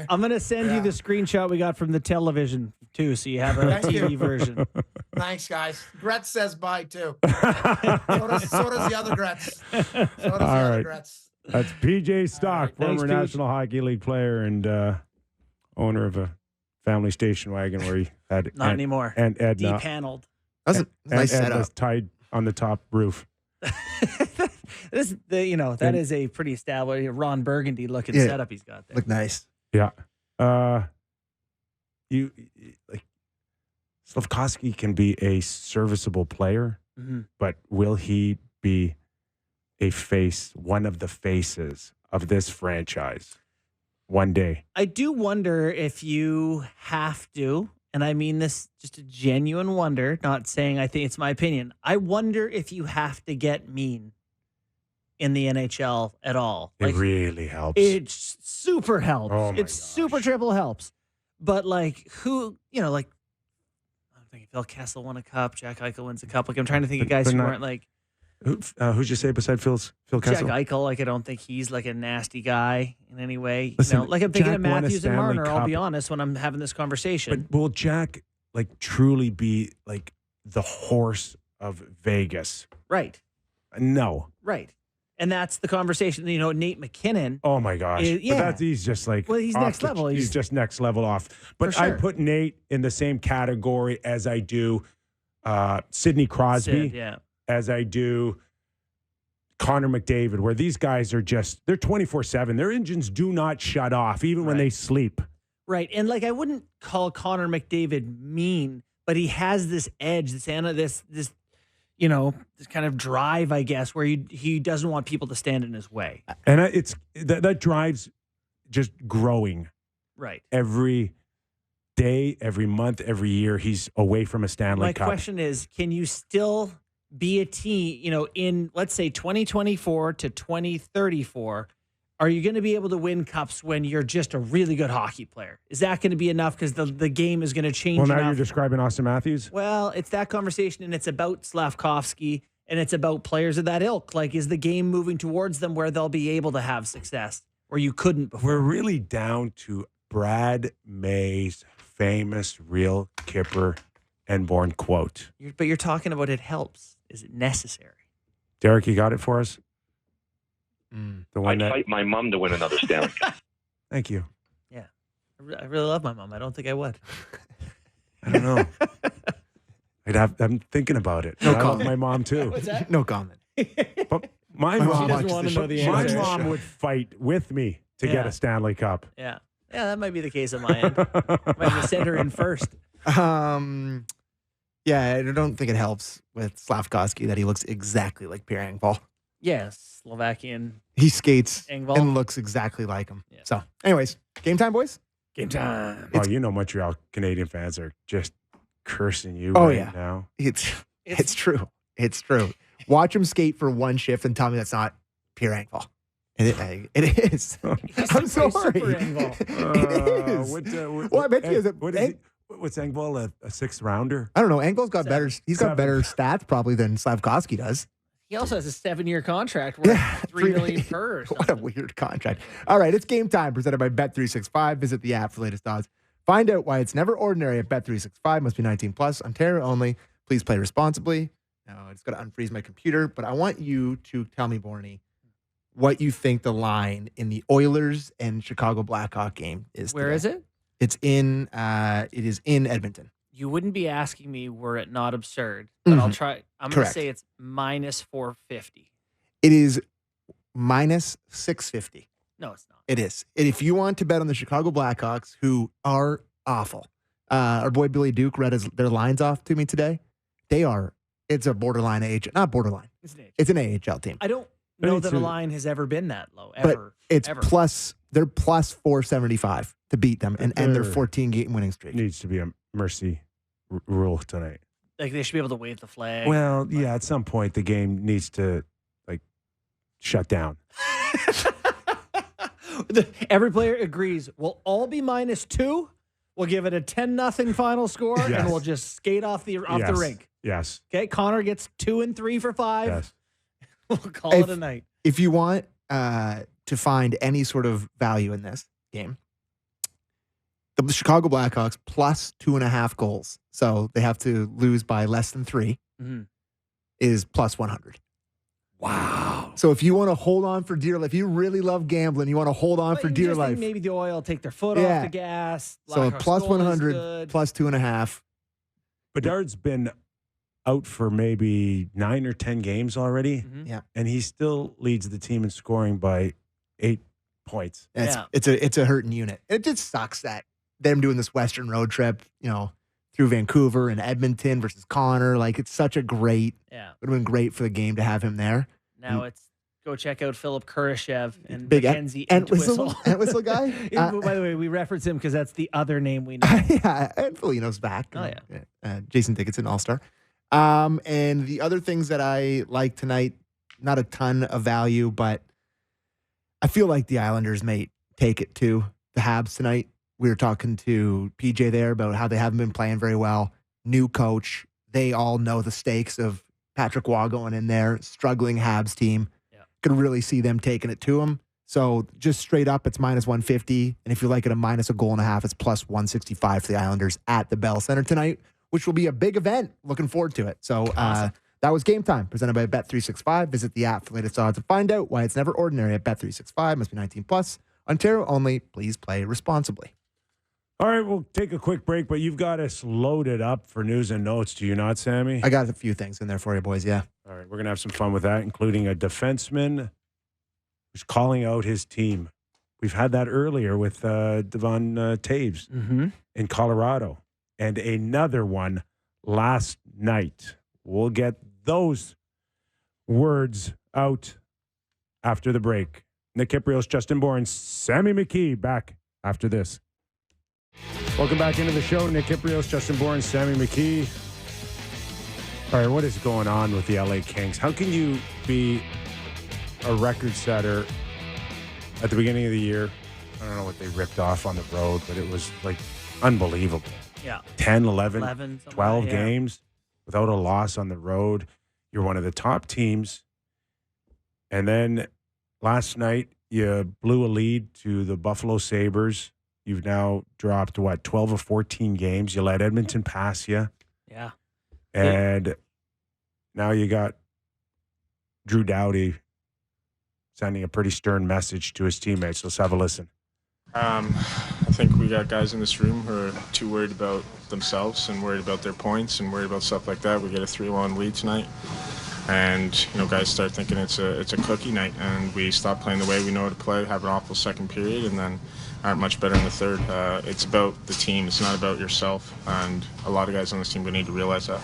I'm going to send you the screenshot we got from the television, too, so you have a TV version. Thanks, guys. Gretz says bye, too. so does the other Gretz. That's PJ Stock, Thanks, former National Hockey League player and owner of a family station wagon where he had Not anymore. And Edna. De-paneled. That's a nice setup. Edna's tied on the top roof. That is a pretty established Ron Burgundy looking setup he's got there. Look nice. Yeah. You like Slafkovsky can be a serviceable player, but will he be one of the faces of this franchise one day? I do wonder if you have to, and I mean this just a genuine wonder, not saying I think it's my opinion. I wonder if you have to get mean in the NHL at all. It really helps. It super helps. Oh my It super triple helps. But I'm thinking Phil Kessel won a cup, Jack Eichel wins a cup. Like I'm trying to think of guys who weren't like. Who'd you say beside Phil Kessel? Jack Eichel. Like I don't think he's like a nasty guy in any way. Listen, like I'm thinking Jack of won a Matthews and Stanley Marner. I'll Cup. be honest when I'm having this conversation. But will Jack truly be like the horse of Vegas? Right. No. Right. And that's the conversation. Nate McKinnon. Oh my gosh. But he's just like, well, he's next level. He's just next level off. But sure. I put Nate in the same category as I do Sidney Crosby, as I do Connor McDavid, where these guys are they're 24/7. Their engines do not shut off, even when they sleep. Right. And I wouldn't call Connor McDavid mean, but he has this edge, this kind of drive, I guess, where he doesn't want people to stand in his way. And it's that drive's just growing. Right. Every day, every month, every year, he's away from a Stanley Cup. My question is, can you still be a team, in, let's say, 2024 to 2034, are you going to be able to win cups when you're just a really good hockey player? Is that going to be enough because the game is going to change Well, now enough? you're describing Austin Matthews? Well, it's that conversation, and it's about Slafkovsky, and it's about players of that ilk. Is the game moving towards them where they'll be able to have success where you couldn't before? We're really down to Brad May's famous real Kyper and Bourne quote. But you're talking about it helps. Is it necessary? Derek, you got it for us? I'd fight my mom to win another Stanley Cup. Thank you. Yeah. I really love my mom. I don't think I would. I don't know. I'm thinking about it. No I love comment. my mom, too. What's that? No comment. But my She mom, doesn't want to know the my answer. mom would fight with me to get a Stanley Cup. Yeah. Yeah, that might be the case on my end. Might have sent her in first. Yeah, I don't think it helps with Slafkovsky that he looks exactly like Pierre Engvall. Yes, Slovakian. He skates Engvall. and looks exactly like him. Yeah. So, anyways, game time, boys. Game time. Montreal Canadian fans are just cursing you now. It's true. It's true. Watch him skate for one shift and tell me that's not Pierre Engvall. It is. I'm sorry. Super Engvall. It is. Well, I bet you what's Engvall, a sixth rounder? I don't know. Engvall's got better. He's got better stats probably than Slafkovsky does. He also has a 7-year contract worth $3 million per. What a weird contract. All right, it's game time presented by Bet365. Visit the app for latest odds. Find out why it's never ordinary at Bet365. Must be 19 plus. Ontario only. Please play responsibly. Now, I just got to unfreeze my computer, but I want you to tell me, Borny, what you think the line in the Oilers and Chicago Blackhawk game is. Where is it? It is in Edmonton. You wouldn't be asking me were it not absurd, but I'll try. I'm going to say it's minus 450. It is minus 650. No, it's not. It is. And if you want to bet on the Chicago Blackhawks, who are awful, our boy Billy Duke read their lines off to me today. It's a borderline AHL, not borderline. It's an AHL team. I don't know that a line has ever been that low, but ever. It's ever. they're plus 475 to beat them and end their 14-game winning streak. Needs to be a mercy rule tonight. Like they should be able to wave the flag. Well, yeah, at some point the game needs to shut down. Every player agrees. We'll all be -2. We'll give it a 10-0 final score, Yes. and we'll just skate off the rink. Yes. Okay, Connor gets 2 and 3 for 5. Yes. We'll call it a night. If you want to find any sort of value in this game, the Chicago Blackhawks plus 2.5 goals, so they have to lose by less than 3, is plus 100. Wow. So if you want to hold on for dear life, if you really love gambling, you want to hold on for dear life. Maybe the Oil take their foot off the gas. So Blackhawks plus goal is 100, good. plus 2.5. Bedard's been out for maybe 9 or 10 games already. Yeah. And he still leads the team in scoring by 8 points. It's a hurting unit. It just sucks that them doing this Western road trip, through Vancouver and Edmonton versus Connor. Like, it's such a great, would have been great for the game to have him there. Now it's go check out Philip Kurashev and Big Mackenzie Entwistle guy. By the way, we reference him because that's the other name we know. Yeah, and Foligno's back. Oh, Jason Dickinson, all-star. And the other things that I like tonight, not a ton of value, but I feel like the Islanders may take it to the Habs tonight. We were talking to PJ there about how they haven't been playing very well. New coach. They all know the stakes of Patrick Waugh going in there, struggling Habs team. Yeah. Could really see them taking it to them. So just straight up, it's -150. And if you like it, -1.5 goals, it's plus 165 for the Islanders at the Bell Center tonight, which will be a big event. Looking forward to it. So that was Game Time, presented by Bet365. Visit the app for latest odds and find out why it's never ordinary at Bet365. Must be 19 plus. Ontario only. Please play responsibly. All right, we'll take a quick break, but you've got us loaded up for news and notes, do you not, Sammy? I got a few things in there for you, boys, yeah. All right, we're going to have some fun with that, including a defenseman who's calling out his team. We've had that earlier with Devon Taves in Colorado, and another one last night. We'll get those words out after the break. Nick Kypreos, Justin Bourne, Sammy McKee back after this. Welcome back into the show. Nick Kypreos, Justin Bourne, Sammy McKee. All right, what is going on with the LA Kings? How can you be a record setter at the beginning of the year? I don't know what they ripped off on the road, but it was like unbelievable. Yeah. 10, 11 12 yeah. games without a loss on the road. You're one of the top teams. And then last night, you blew a lead to the Buffalo Sabres. You've now dropped, 12 or 14 games. You let Edmonton pass you. Yeah. And now you got Drew Doughty sending a pretty stern message to his teammates. Let's have a listen. I think we got guys in this room who are too worried about themselves and worried about their points and worried about stuff like that. We get a 3-1 lead tonight. And, guys start thinking it's a cookie night, and we stop playing the way we know how to play, have an awful second period, and then aren't much better in the third. It's about the team. It's not about yourself, and a lot of guys on this team need to realize that.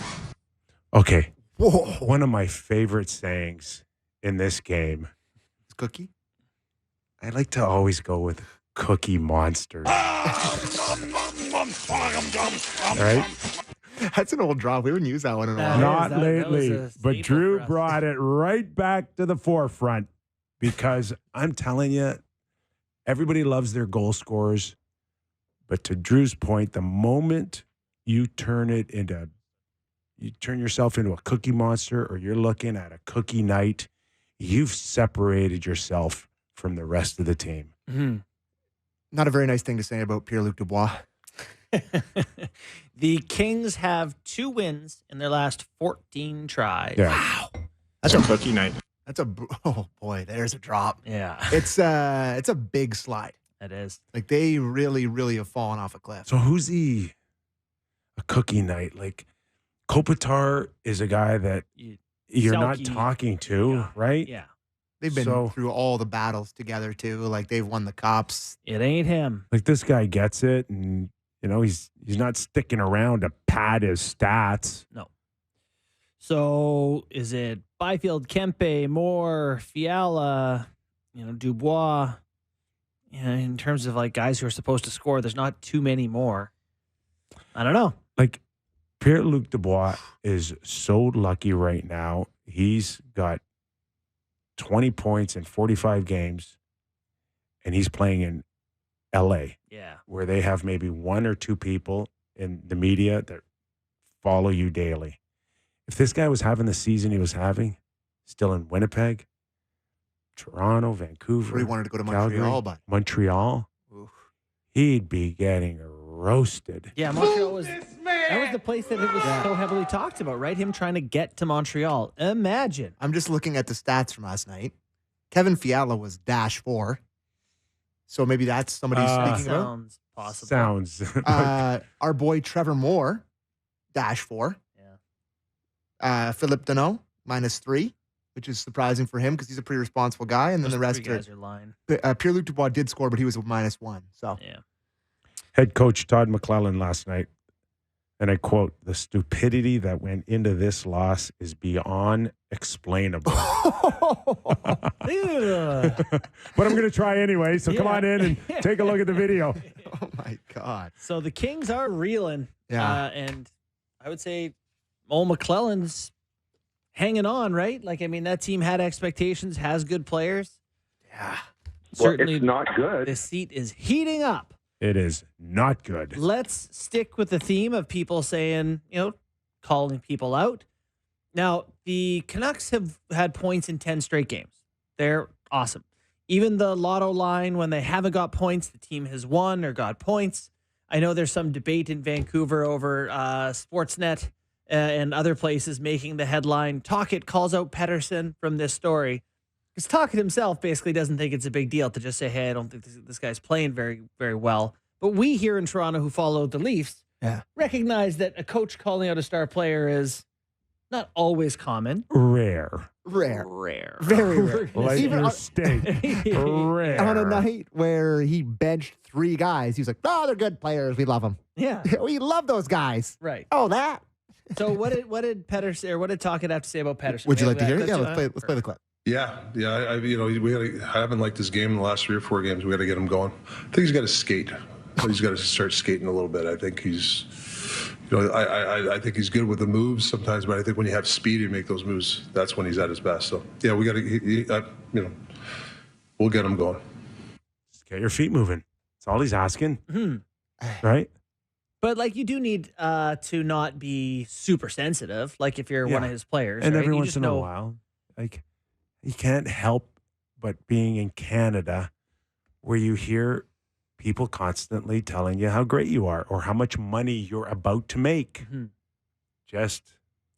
Okay. Whoa. One of my favorite sayings in this game. Cookie? I like to always go with Cookie Monster. Right? That's an old drop. We haven't used that one in a while. Not lately, but Drew brought it right back to the forefront because I'm telling you, everybody loves their goal scorers. But to Drew's point, the moment you turn yourself into a Cookie Monster or you're looking at a cookie night, you've separated yourself from the rest of the team. Mm-hmm. Not a very nice thing to say about Pierre-Luc Dubois. The Kings have 2 wins in their last 14 tries. Yeah. Wow. That's a cookie night. Oh boy, there's a drop. Yeah. It's a big slide. It is. Like they really, really have fallen off a cliff. So who's a cookie night? Like Kopitar is a guy that you're not talking to, right? Yeah. They've been through all the battles together too. Like they've won the cups. It ain't him. Like this guy gets it, and he's not sticking around to pad his stats. No. So is it Byfield, Kempe, Moore, Fiala, Dubois? In terms of like guys who are supposed to score, there's not too many more. I don't know. Like Pierre-Luc Dubois is so lucky right now. He's got 20 points in 45 games, and he's playing in L.A., where they have maybe one or two people in the media that follow you daily. If this guy was having the season he was having, still in Winnipeg, Toronto, Vancouver, He wanted to go to Calgary, Montreal, but Montreal, he'd be getting roasted. Yeah, Montreal was the place that it was so heavily talked about, right? Him trying to get to Montreal. Imagine. I'm just looking at the stats from last night. Kevin Fiala was -4. So maybe that's somebody he's speaking about. Sounds possible. Sounds. Our boy Trevor Moore, -4. Yeah. Philip Deneau, -3, which is surprising for him because he's a pretty responsible guy. And then the rest guys are lying. Pierre-Luc Dubois did score, but he was -1. So yeah. Head coach Todd McClellan last night, and I quote, "The stupidity that went into this loss is beyond explainable." But I'm going to try anyway, so come on in and take a look at the video. Oh, my God. So the Kings are reeling. Yeah. And I would say old McClellan's hanging on, right? Like, I mean, that team had expectations, has good players. Yeah. Certainly it's not good. The seat is heating up. It is not good. Let's stick with the theme of people saying, calling people out. Now, the Canucks have had points in 10 straight games. They're awesome. Even the lotto line, when they haven't got points, the team has won or got points. I know there's some debate in Vancouver over Sportsnet and other places making the headline. Tocchet calls out Pettersson from this story. Because Tocchet himself basically doesn't think it's a big deal to just say, hey, I don't think this guy's playing very, very well. But we here in Toronto who follow the Leafs recognize that a coach calling out a star player is not always common. Rare. Very rare. Like Even your steak. Rare. on a night where he benched 3 guys, he was like, "Oh, they're good players. We love them. Yeah. We love those guys." Right. Oh, that. So what did Pettersson or what did Tocchet have to say about Pettersson? Would you like to hear it? Yeah, let's play the clip. Yeah. I haven't liked his game in the last 3 or 4 games. We got to get him going. I think he's got to skate. He's got to start skating a little bit. I think he's, I think he's good with the moves sometimes, but I think when you have speed and make those moves, that's when he's at his best. So yeah, we got to, we'll get him going. Just get your feet moving. That's all he's asking, right? But like you do need to not be super sensitive. Like if you're one of his players, and right? every You once just in a know- while, like you can't help but being in Canada, where you hear people constantly telling you how great you are or how much money you're about to make. Just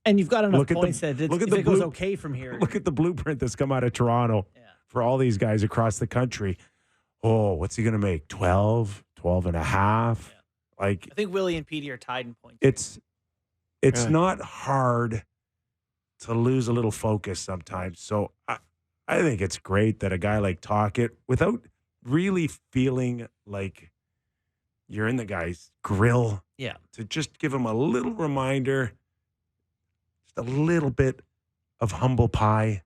and you've got enough look at points that if it goes okay from here. Look at the blueprint that's come out of Toronto for all these guys across the country. Oh, what's he going to make? 12, 12 and a half? Like I think Willie and Petey are tied in points. It's not hard to lose a little focus sometimes. So I think it's great that a guy like Tocchet, without really feeling like you're in the guy's grill, to just give him a little reminder, just a little bit of humble pie,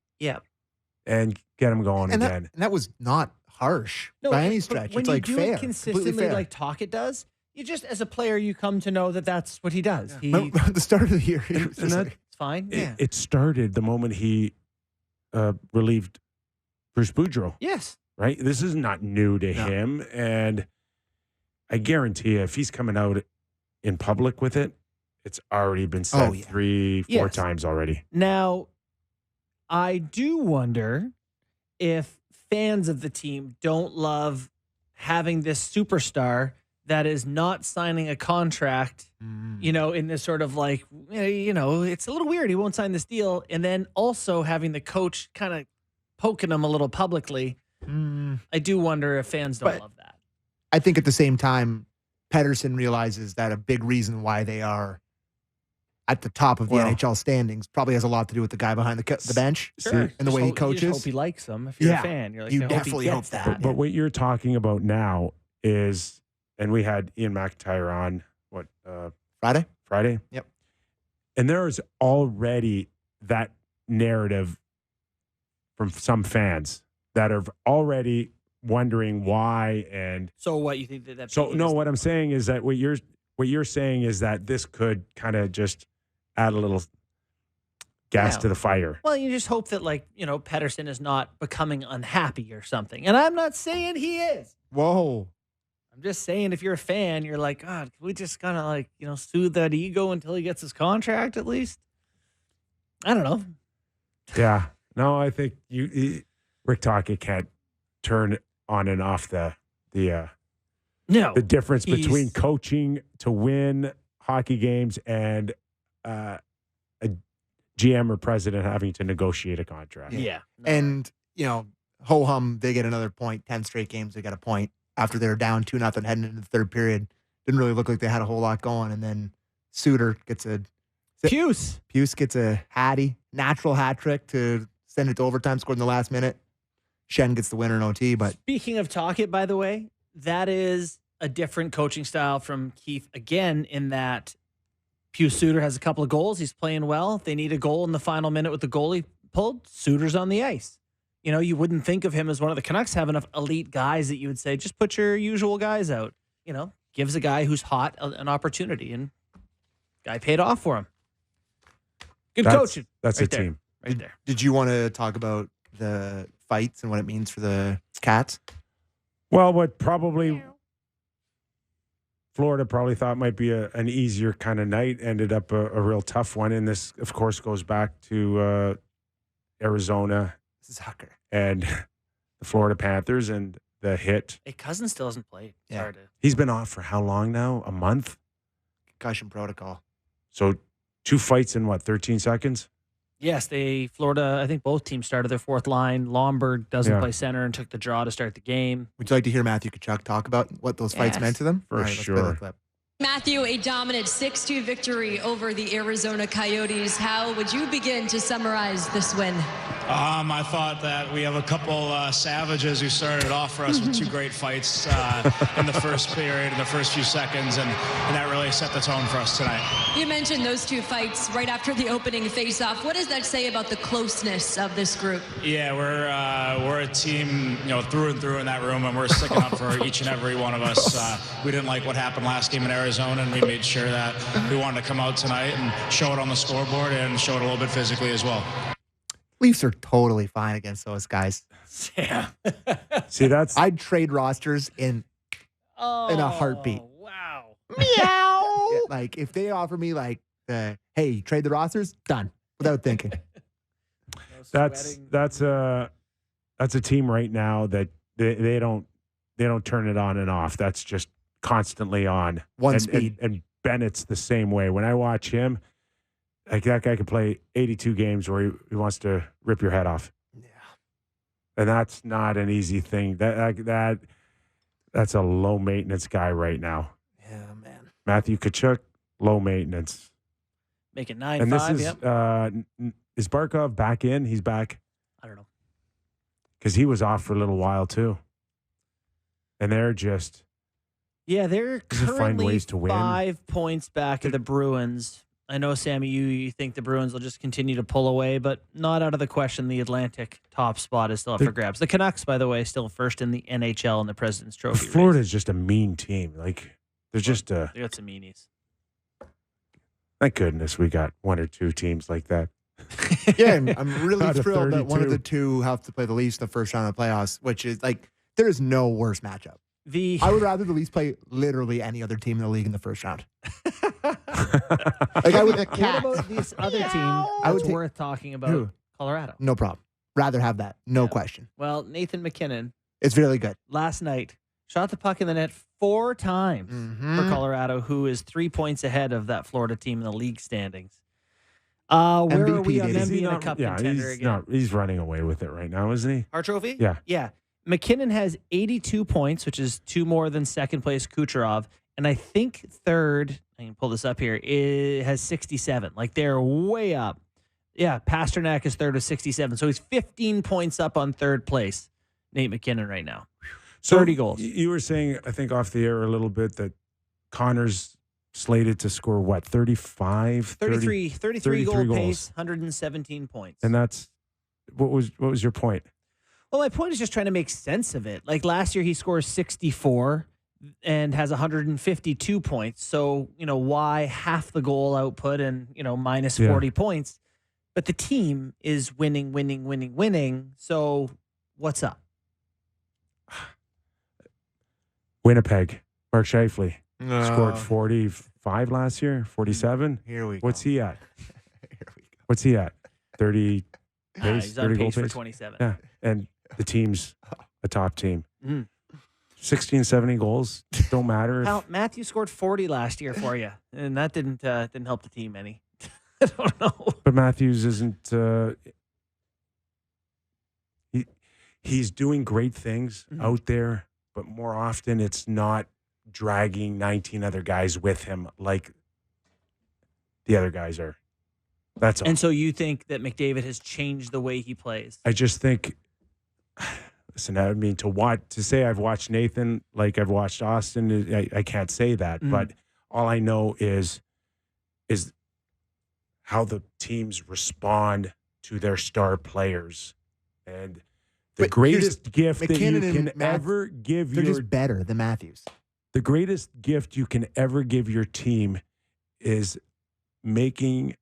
and get him going again. And that was not harsh by any stretch. When it's you like do fair, it consistently, completely fair. like Tocchet does, you just as a player you come to know that that's what he does. Remember at the start of the year, he was just like, It's fine. It started the moment he relieved Bruce Boudreau. Yes. Right? This is not new to him. And I guarantee you, if he's coming out in public with it, it's already been said 3-4 times already. Now, I do wonder if fans of the team don't love having this superstar that is not signing a contract, in this sort of like, it's a little weird. He won't sign this deal. And then also having the coach kind of poking him a little publicly. I do wonder if fans don't love that. I think at the same time, Pettersson realizes that a big reason why they are at the top of the NHL standings probably has a lot to do with the guy behind the bench and the way he coaches. You just hope he likes him. If you're a fan, you're like, you I definitely hope, hope he that. gets But what you're talking about now is, and we had Ian McIntyre on, Friday? Yep. And there is already that narrative from some fans that are already wondering why. And so what you think that? so no, what I'm saying is that what you're saying is that this could kind of just add a little gas to the fire. Well, you just hope that, like, Pettersson is not becoming unhappy or something. And I'm not saying he is. Whoa. I'm just saying if you're a fan, you're like, God, can we just kind of like, soothe that ego until he gets his contract at least? I don't know. Yeah. No, I think Rick Tocchet can't turn on and off the difference between coaching to win hockey games and a GM or president having to negotiate a contract. Yeah. And, ho-hum, they get another point. 10 straight games, they got a point. After they were down 2-0 heading into the third period. Didn't really look like they had a whole lot going. And then Suter gets Puce gets a natural hat trick to send it to overtime, scored in the last minute. Shen gets the winner in OT. But speaking of Tocchet, by the way, that is a different coaching style from Keefe again, in that Puce Suter has a couple of goals. He's playing well. If they need a goal in the final minute with the goalie pulled, Suter's on the ice. You wouldn't think of him as one of the Canucks have enough elite guys that you would say, just put your usual guys out. Gives a guy who's hot an opportunity, and guy paid off for him. Good coaching. That's right a team. Right there. Did you want to talk about the fights and what it means for the Cats? Well, what probably Florida probably thought might be an easier kind of night ended up a real tough one. And this, of course, goes back to Arizona and the Florida Panthers and the hit. Hey, Cousins still hasn't played. It's hard to... He's been off for how long now? A month? Concussion protocol. So 2 fights in 13 seconds? Yes, Florida, I think both teams started their fourth line. Lomberg doesn't play center and took the draw to start the game. Would you like to hear Matthew Tkachuk talk about what those fights meant to them? For sure. Matthew, a dominant 6-2 victory over the Arizona Coyotes. How would you begin to summarize this win? I thought that we have a couple savages who started off for us with 2 great fights in the first period, in the first few seconds, and that really set the tone for us tonight. You mentioned those 2 fights right after the opening face-off. What does that say about the closeness of this group? Yeah, we're a team, through and through in that room, and we're sticking up for each and every one of us. We didn't like what happened last game in Arizona, and we made sure that we wanted to come out tonight and show it on the scoreboard and show it a little bit physically as well. Leafs are totally fine against those guys. Yeah. See, I'd trade rosters in a heartbeat. Wow. Meow. Like, if they offer me hey, trade the rosters, done without thinking. That's a team right now that they don't turn it on and off. That's just constantly on. One speed. And Bennett's the same way. When I watch him, like, that guy can play 82 games where he wants to rip your head off. Yeah. And that's not an easy thing. That's a low maintenance guy right now. Yeah, man. Matthew Tkachuk, low maintenance. Making 9-5. And this is Barkov back in? He's back. I don't know. Because he was off for a little while too. And they're just they're find currently ways to win. 5 points back of the Bruins. I know, Sammy, you think the Bruins will just continue to pull away, but not out of the question the Atlantic top spot is still up for grabs. The Canucks, by the way, still first in the NHL in the President's Trophy. Florida is just a mean team. Like, they're just they got some meanies. Thank goodness we got 1 or 2 teams like that. Yeah, I'm really thrilled that one of the 2 have to play the Leafs in the first round of the playoffs, which is there is no worse matchup. I would rather the Leafs play literally any other team in the league in the first round. I would. What about this other team that's worth talking about? Who? Colorado. No problem. Rather have that. No question. Well, Nathan McKinnon. It's really good. Last night, shot the puck in the net 4 times for Colorado, who is 3 points ahead of that Florida team in the league standings. Where MVP, are we on them being a not, cup yeah, contender again? He's running away with it right now, isn't he? Our trophy? Yeah. Yeah. McKinnon has 82 points, which is 2 more than second place Kucherov. And I think third, I can pull this up here, it has 67. Like, they're way up. Yeah, Pasternak is third with 67. So he's 15 points up on third place, Nate McKinnon right now. So 30 goals. You were saying, I think off the air a little bit, that Connor's slated to score, what, 35? 33 goal pace, 117 points. And that's, what was your point? Well, my point is just trying to make sense of it. Like, last year he scores 64. and has 152 points. So, why half the goal output and, minus 40 points? But the team is winning. So what's up? Winnipeg, Mark Scheifele scored 45 last year, 47. Here we go. What's he at? What's he at? 30 pace, He's 30 on goal pace for pace? 27. Yeah, and the team's a top team. Mm. 16, 70 goals, don't matter. Hell, Matthew scored 40 last year for you, and that didn't help the team any. I don't know. But Matthews isn't. He's doing great things out there, but more often it's not dragging 19 other guys with him like the other guys are. That's all. And so you think that McDavid has changed the way he plays? I just think. Listen, I mean, to say I've watched Nathan like I've watched Austin, I can't say that. But all I know is how the teams respond to their star players. And the greatest gift that you can ever give they're just better than Matthews. The greatest gift you can ever give your team is making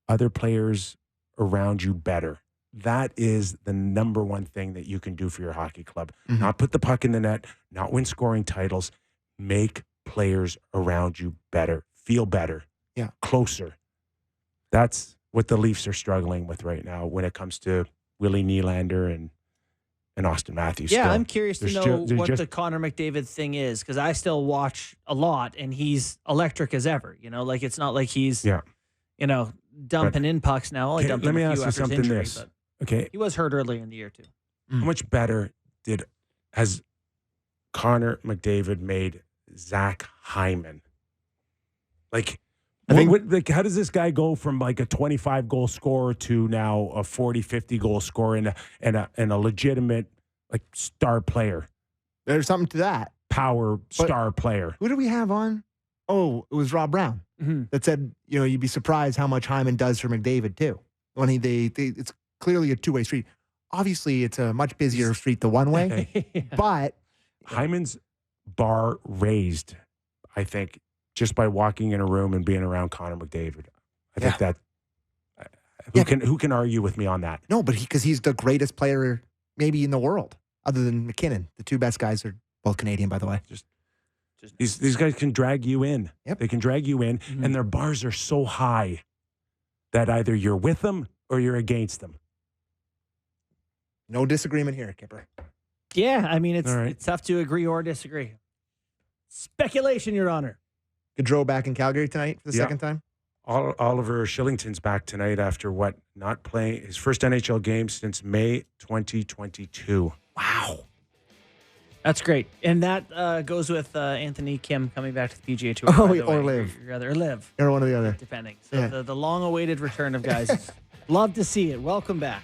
other players around you better. That is the number one thing that you can do for your hockey club. Not put the puck in the net, not win scoring titles. Make players around you better, feel better, closer. That's what the Leafs are struggling with right now when it comes to Willie Nylander and Austin Matthews. Yeah, still. I'm curious to know what the Connor McDavid thing is, because I still watch a lot, and he's electric as ever. Like it's not like he's dumping in pucks now. Only dumped let him me a ask few you after his something. injury, Okay, he was hurt earlier in the year too. How much better has Connor McDavid made Zach Hyman? Like, how does this guy go from like a 25 goal scorer to now a 40, 50 goal scorer and a legitimate like star player? There's something to that. Star player. Who do we have on? Oh, it was Rob Brown that said, you'd be surprised how much Hyman does for McDavid too. When it's clearly a two-way street. Obviously, it's a much busier street the one way, but Hyman's bar raised, I think, just by walking in a room and being around Connor McDavid. I think that who can argue with me on that? No, but because he's the greatest player maybe in the world, other than McKinnon. The two best guys are both Canadian, by the way. Just these guys can drag you in. Yep. They can drag you in, and their bars are so high that either you're with them or you're against them. No disagreement here, Kipper. Yeah, I mean, it's tough to agree or disagree. Speculation, Your Honor. Gaudreau back in Calgary tonight for the second time? Oliver Shillington's back tonight after not playing his first NHL game since May 2022. Wow. That's great. And that goes with Anthony Kim coming back to the PGA Tour. Or Liv. Or Liv. Or one or the other. Depending. So the long-awaited return of guys. Love to see it. Welcome back.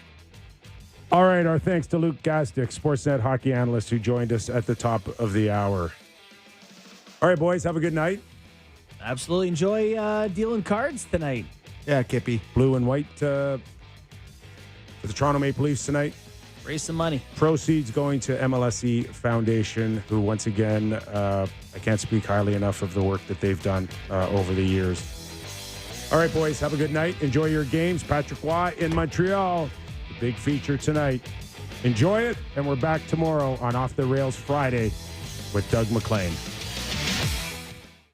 All right, our thanks to Luke Gazdic, Sportsnet hockey analyst, who joined us at the top of the hour. All right, boys, have a good night. Absolutely enjoy dealing cards tonight. Yeah, Kippy. Blue and white for the Toronto Maple Leafs tonight. Raise some money. Proceeds going to MLSE Foundation, who once again, I can't speak highly enough of the work that they've done over the years. All right, boys, have a good night. Enjoy your games. Patrick Waugh in Montreal. The big feature tonight. Enjoy it, and we're back tomorrow on Off the Rails Friday with Doug McLean.